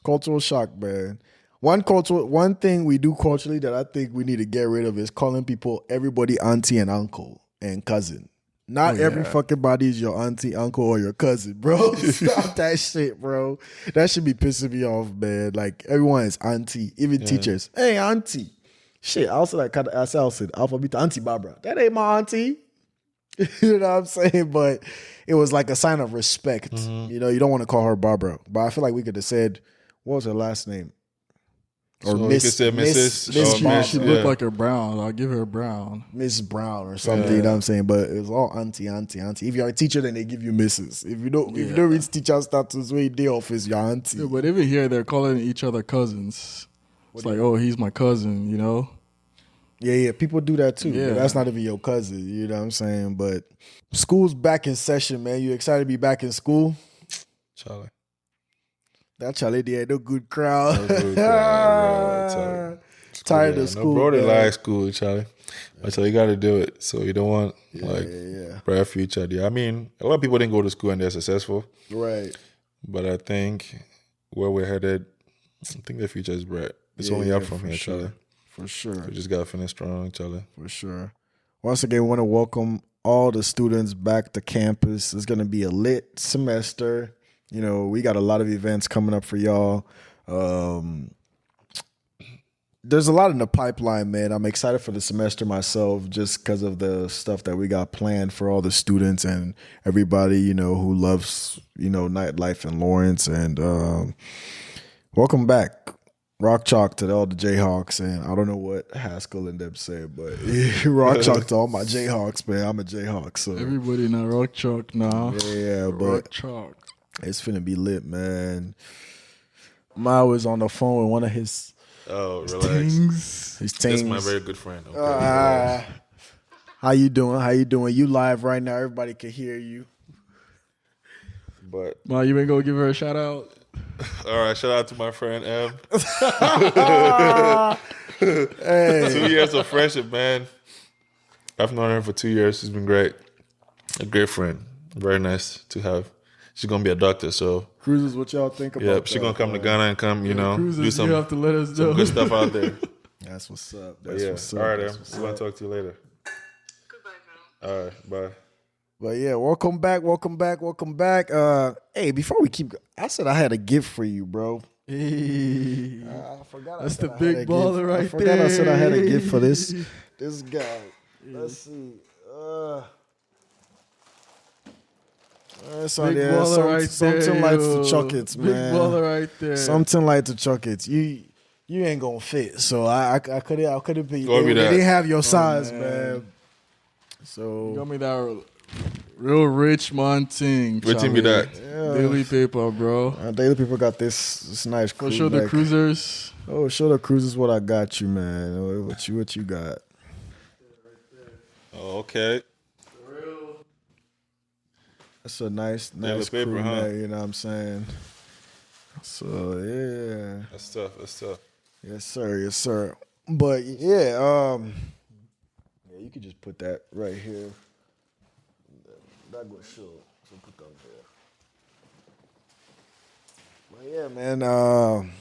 Cultural shock, man. One thing we do culturally that I think we need to get rid of is calling people everybody auntie and uncle and cousin. Not every fucking body is your auntie, uncle, or your cousin, bro. Stop that shit, bro. That should be pissing me off, man. Like, everyone is auntie, even teachers. Hey, auntie. Shit, I also said Alpha Beta, Auntie Barbara. That ain't my auntie. You know what I'm saying? But it was like a sign of respect. Mm-hmm. You know, you don't want to call her Barbara. But I feel like we could have said, what was her last name? Or so Miss Mrs. She looked like her Brown. I'll give her Brown. Miss Brown or something, you know what I'm saying? But it was all auntie. If you're a teacher, then they give you Mrs. If you don't reach teacher status where day office, your auntie. Yeah, but even here, they're calling each other cousins. It's like, oh, he's my cousin, you know? Yeah, people do that too. Yeah. But that's not even your cousin, you know what I'm saying? But school's back in session, man. You excited to be back in school? Charlie. That Charlie did no good crowd. No good crowd, tired of school. No, bro, they like school, Charlie. So you got to do it. So you don't want bright future there. I mean, a lot of people didn't go to school and they're successful. Right. But I think where we're headed, I think the future is bright. It's only up from here, sure. Charlie. For sure. We just got to finish strong, Charlie. For sure. Once again, we want to welcome all the students back to campus. It's going to be a lit semester. You know, we got a lot of events coming up for y'all. There's a lot in the pipeline, man. I'm excited for the semester myself just because of the stuff that we got planned for all the students and everybody, you know, who loves, you know, nightlife in Lawrence. And welcome back. Rock chalk to all the Jayhawks, and I don't know what Haskell and them said, but rock chalk to all my Jayhawks, man. I'm a Jayhawk, so Everybody now rock chalk now. yeah, Rock but chalk. it's finna be lit, man. Ma was on the phone with one of his Oh, relax. Things. his That's teams. my very good friend. Okay. How you doing? How you doing? You live right now. Everybody can hear you. But Ma, you ain't gonna give her a shout out? all right, shout out to my friend M. Hey, 2 years of friendship, man. I've known her for 2 years. She's been great. A great friend. Very nice to have. She's gonna be a doctor, so Cruises, what y'all think about? yeah, she's gonna come to Ghana and come, Cruises, do some you have to let us know. good stuff out there. That's what's up. But That's yeah, what's up. all right, That's M. what's I'm gonna up. talk to you later. Goodbye, Val. All right, bye. But yeah, welcome back. Hey, before we keep, I said I had a gift for you, bro. Hey. I forgot. That's I said the I big had a baller gift. right I forgot I said I had a there. gift for this guy. Let's see. So Big yeah, baller right something there. like the yo. chocolates, Big man. baller right there. Something like the chocolates. You ain't gonna fit. So I could have been. Go They with that. didn't have your size, man. man. You So got me that real rich man thing. Waiting me Charlie. that. Daily paper, bro. Daily people got this nice. Go crew show the neck. cruisers. Oh, show the cruisers what I got you, man. What you got? Oh, okay. That's a nice Daily crew paper, huh? neck, you know what I'm saying? So yeah. That's tough. Yes, sir. But yeah, you could just put that right here. That goes show. So put that there. But yeah, man.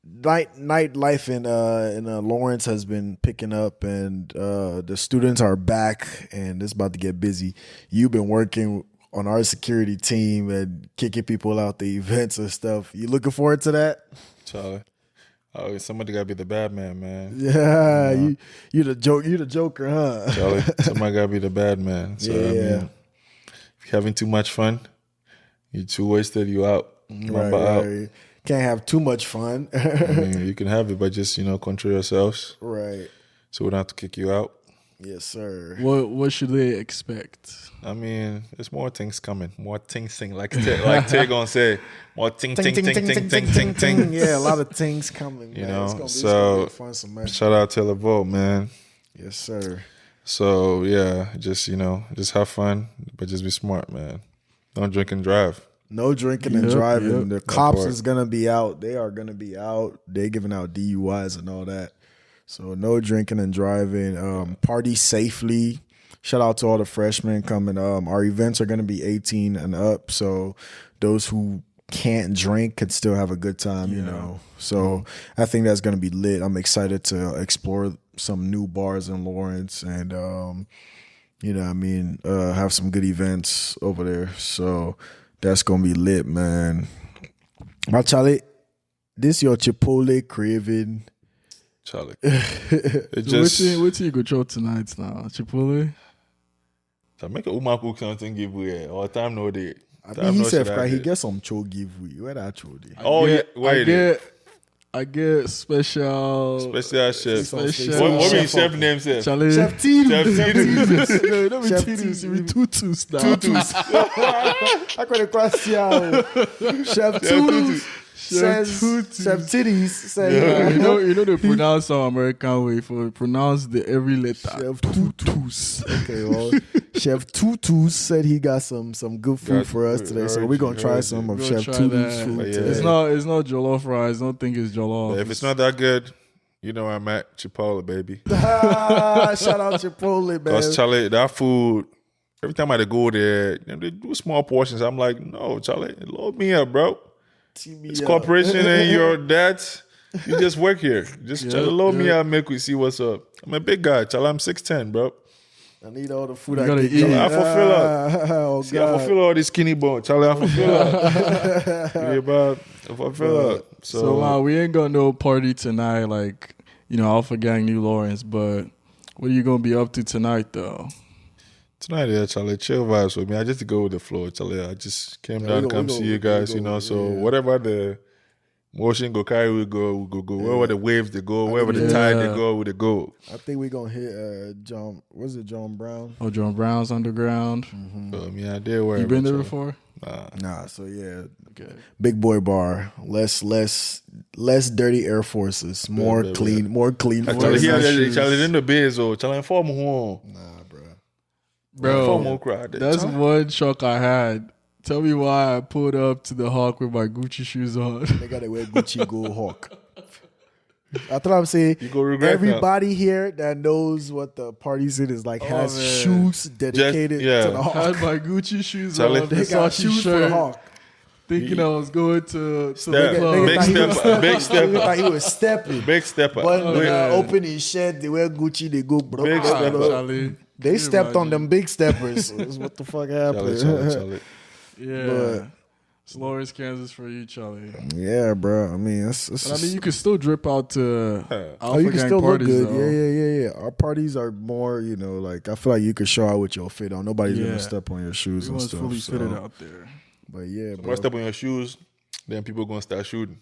Nightlife in Lawrence has been picking up, and the students are back, and it's about to get busy. You've been working on our security team and kicking people out the events and stuff. You looking forward to that? Charlie. Oh, somebody gotta be the bad man. Yeah, you the joker, huh? Charlie, somebody gotta be the bad man. So I Yeah. mean, if you're having too much fun, you're too wasted, you out. Remember out. Right. Can't have too much fun. I mean, you can have it, but just control yourselves, Right. so we don't have to kick you out. Yes, sir. What should they expect? I mean, there's more things coming, more things like Tay gonna say, more ting. Yeah, a lot of things coming. You man. know, it's gonna so be a fun semester. Shout out to Levo, man. Yes, sir. So yeah, just just have fun, but just be smart, man. Don't drink and drive. No drinking and Yep, driving. yep. The cops part. is gonna be out. They are gonna be out. They giving out DUIs and all that. So no drinking and driving. Party safely. Shout out to all the freshmen coming. Our events are gonna be 18 and up. So those who can't drink can still have a good time. You know. So I think that's gonna be lit. I'm excited to explore some new bars in Lawrence and have some good events over there. So that's gonna be lit, man. My Charlie, this your Chipotle craving. Charlie, it just What you go chop tonight now? Chipotle? I make a woman cook something giveaway all time no day. I Time mean, he no said shit I he get. get some cho giveaway. Where that cho dey? Oh yeah, wait. I get special Special chef. Special What chef be chef up. name say? Challenge. Chef T. Chef T. No, don't be Chef Titus, T. you be tutus now. Tutus. I could have crossed you. Chef Tutus says Tutus. Chef Titties says You know they pronounce our American way for pronounce the every letter. Chef Tutus. Okay, well, Chef Tutus said he got some good food Got for us food. today, so Heard we're you, gonna try heard some you. of We're Chef gonna try Tutus that. food But yeah. today. It's not jollof rice. Don't think it's jollof. If it's not that good, you know I'm at Chipotle, baby. Shout out Chipotle, man. Because Charlie, that food, every time I go there, they do small portions. I'm like, no, Charlie, load me up, bro. It's corporation and your dad. You just work here. Just Charlie, load me up, make we see what's up. I'm a big guy, Charlie. I'm 6'10", bro. I need all the food You I gotta can eat. get. I fulfill up. Oh, See, I God. fulfill all these skinny bones, Charlie. I fulfill up. Yeah, bro. I fulfill up. So we ain't got no party tonight, like Alpha Gang New Lawrence. But what are you gonna be up to tonight, though? Tonight, yeah, Charlie, chill vibes with me. I just go with the flow, Charlie. I just came down to come see you guys, so whatever the Motion go carry, we go. Wherever the waves they go, wherever the tide they go, we go. I think we're gonna hit John. Was it John Brown? Oh, John Brown's underground. Yeah, they were. You been there before? Nah. So yeah, Okay. big boy bar. Less dirty Air Forces. More clean. More clean. Charlie, Forces. Charlie, in the biz, oh, Charlie, inform home. Nah, bro. Bro, Crowd, that's one shock I had. Tell me why I pulled up to the Hawk with my Gucci shoes on. They gotta wear Gucci Go Hawk. That's what I'm saying. You go regret Everybody here that knows what the party's in is like has man. shoes dedicated to the Hawk. Had my Gucci shoes Charlie, on. They got Versace shoes for the shirt, Hawk. thinking I was going to the Step. club. Big stepper. Nigga thought he was stepping. Big stepper. But man. open his shed, they wear Gucci, they go bro. Big bro, stepper. bro. Charlie. They Can you stepped on imagine? them big steppers. That's what the fuck happened. Charlie. Yeah. But- Slowest Kansas for you, Charlie. Yeah, bro. I mean, it's But I mean, you can still drip out to Alpha oh, you can Gang still look parties, good. though. Yeah. Our parties are more, like I feel like you can show out with your fit on. Nobody's Yeah. gonna step on your shoes and Everyone's stuff. fully so. fitted out there. But yeah, One bro. step on your shoes, then people gonna start shooting.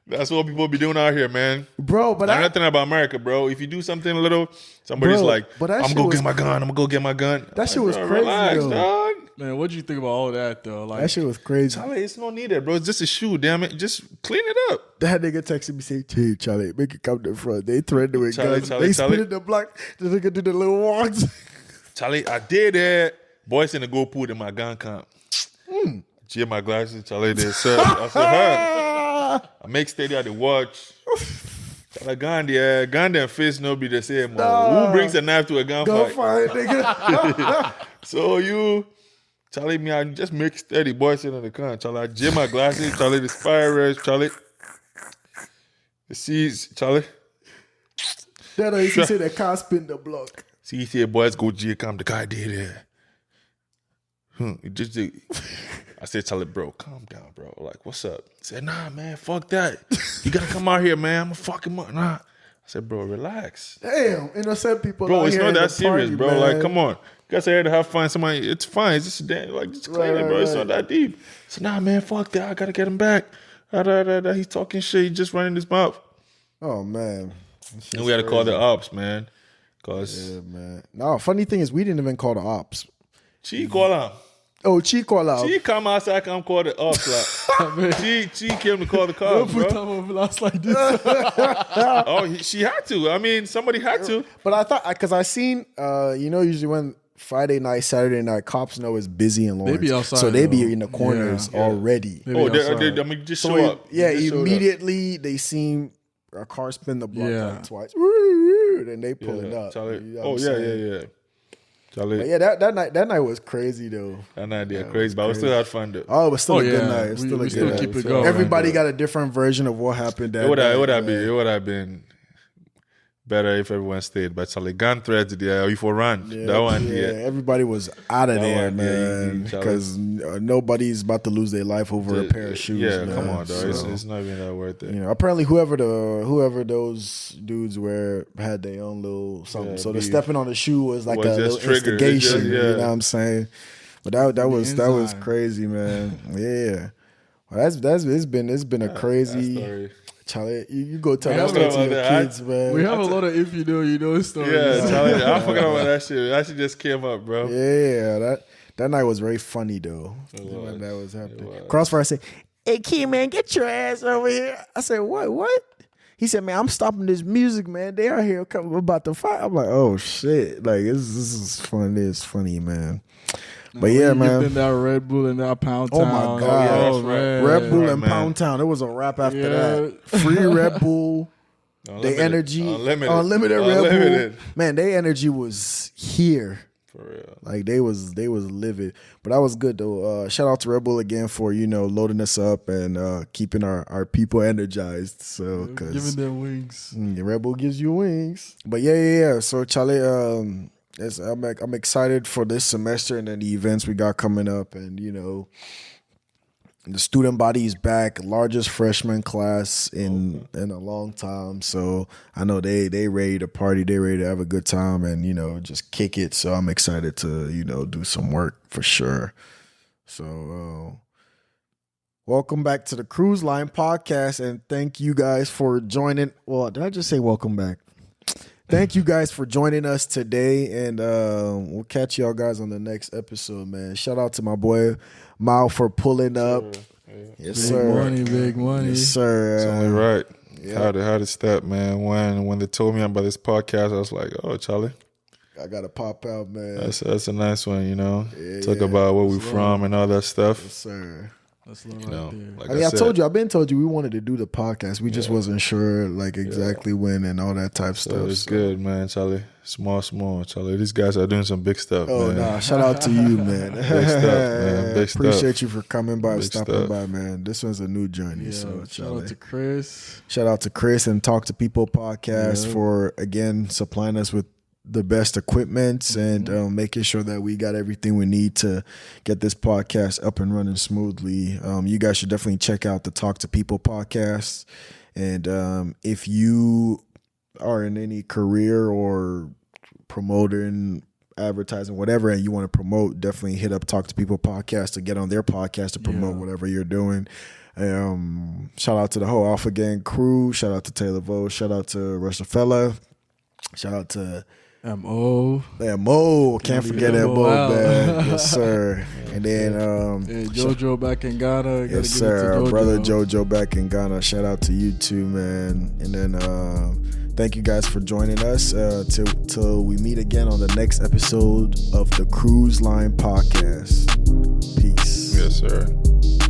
That's what people be doing out here, man. Bro, but I'm not thinking about America, bro. If you do something a little, somebody's Bro, like, but that I'm shit gonna was- get my gun. I'm gonna go get my gun. That shit was Bro, crazy, relax, though. dog. Man, what do you think about all that, though? Like, that shit was crazy. Charlie, it's no needed, bro. It's just a shoe, damn it. Just clean it up. That nigga texted me saying, "Hey, Charlie, make it come to the front." They threatened with Charlie, guns. Charlie, They Charlie. spit in the block. The nigga do the little walks. Charlie, I did that. Boys in the go put in my gun camp. Cheer my glasses, Charlie. They said, I said, huh? I make steady at the watch. Charlie, gun and face no be the same. Nah. Who brings a knife to a Go gunfight? fight, nigga. So you, Charlie, me, I just make steady. Boy sitting in the car. Charlie, I jam my glasses. Charlie, the fire red. Charlie, the seas. Charlie, That he said the car spin the block. see, he said, boys go G come. The guy did it. It just did. I said, Charlie, bro, calm down, bro. Like, what's up? He said, nah, man, fuck that. You gotta come out here, man. I'm gonna fuck him up. Nah. I said, bro, relax. Damn, innocent people. Bro, out it's here not in that the serious, party, bro. man. Like, come on. You guys are here to have fun. Somebody, it's fine. It's just just clean it, bro. It's not that deep. So nah, man, fuck that. I gotta get him back. He's talking shit. He's just running his mouth. Oh man, And we had to call the ops, man. Cause yeah, man. No, funny thing is we didn't even call the ops. she call him. Oh, Chi call out. She come outside, come call the ops. Like, she came to call the cops, put bro. time over last like this. Oh, she had to. I mean, somebody had to. But I thought because I seen usually when Friday night, Saturday night, cops know it's busy in Lawrence. be outside, so they be though. in the corners Yeah. already. Maybe Oh, outside. I mean, just So show up. yeah, Just showed up. immediately they seen a car spin the block Yeah. like twice. Then they pulling up. Charlie. You know Oh, what yeah, I'm saying? yeah. Charlie, But yeah, that night was crazy though. that night they're crazy, but we still had fun though. Oh, it was still a good yeah. night. It was We- still we a still good keep night. it going. Everybody got a different version of what happened. That It would night, have been better if everyone stayed. But Charlie, gun threats, yeah, you for run. That one, yeah. Everybody was out of That there, one, yeah, man, Charlie. because nobody's about to lose their life over a pair of shoes. Yeah, man. come on, dog. So, It's not even that worth it. apparently whoever those dudes were had their own little something. Yeah, so the beef. stepping on the shoe was like Was a just little triggered. It instigation. just- You yeah. know what I'm saying? But that was inside. crazy, man. Yeah. Well, it's been a crazy. Story. Charlie, you go tell We that have story about to your that. kids, man. We have a lot of if you know, you know stories. Yeah, Charlie, I forgot about that shit. That shit just came up, bro. Yeah, that night was very funny though. When that was happening. Crossfire said, "Hey kid, man, get your ass over here." I said, "What?" He said, "Man, I'm stopping this music, man. They are here coming about to fight." I'm like, "Oh shit!" Like this is fun. It's funny, man. But yeah, Give man. them that Red Bull and that Pound Oh Town. my God. Yeah, that's right. man. Red Bull right, and man. Pound Town. It was a wrap after Yeah. that. Free Red Bull. Unlimited. The energy, Unlimited. Red Unlimited. Bull. Man, their energy was here. For real. Like they was livid, but that was good though. Shout out to Red Bull again for loading us up and keeping our people energized. So Giving because them wings. Red Bull gives you wings. But yeah. So Charlie, I'm excited for this semester and then the events we got coming up, and the student body is back, largest freshman class in a long time. So I know they ready to party, they ready to have a good time and just kick it. So I'm excited to do some work for sure. So Welcome back to the CruiseLine podcast, and thank you guys for joining. Well, did I just say welcome back? Thank you guys for joining us today, and we'll catch y'all guys on the next episode, man. Shout out to my boy Mal for pulling up. Yes, sir. Big money. Yes, sir. It's only right. Yeah. How did step, man? When they told me about this podcast, I was like, oh, Charlie, I gotta pop out, man. that's a nice one, you know. Yeah, Talk yeah. about where we from and all that stuff. Yes, sir. That's love You know, right there. like I mean, said, I've been told you we wanted to do the podcast. We just wasn't sure like exactly when and all that type so stuff. it's good, man, Charlie. Small, Charlie. These guys are doing some big stuff, Oh, man. nah, shout out to you, man. Big stuff, man. Big stuff. Appreciate you for coming by, Big stopping stuff. by, man. This one's a new journey. Yeah, So shout Charlie. out to Chris. Shout out to Chris and Talk to People podcast Yeah. for, again, supplying us with the best equipment and making sure that we got everything we need to get this podcast up and running smoothly. You guys should definitely check out the Talk to People podcast. And if you are in any career or promoting, advertising, whatever, and you want to promote, definitely hit up Talk to People podcast to get on their podcast to promote whatever you're doing. Shout out to the whole Alpha Gang crew. Shout out to Taylor Vo. Shout out to Russafella. Shout out to M.O. Mo. Can't forget that Mo Mo, out. man. Yes, sir. And then Hey, Jojo back in Ghana. Gotta yes, give sir. it to Our Jojo. brother Jojo back in Ghana. Shout out to you too, man. And then thank you guys for joining us. Till we meet again on the next episode of the CruiseLine podcast. Peace. Yes, sir.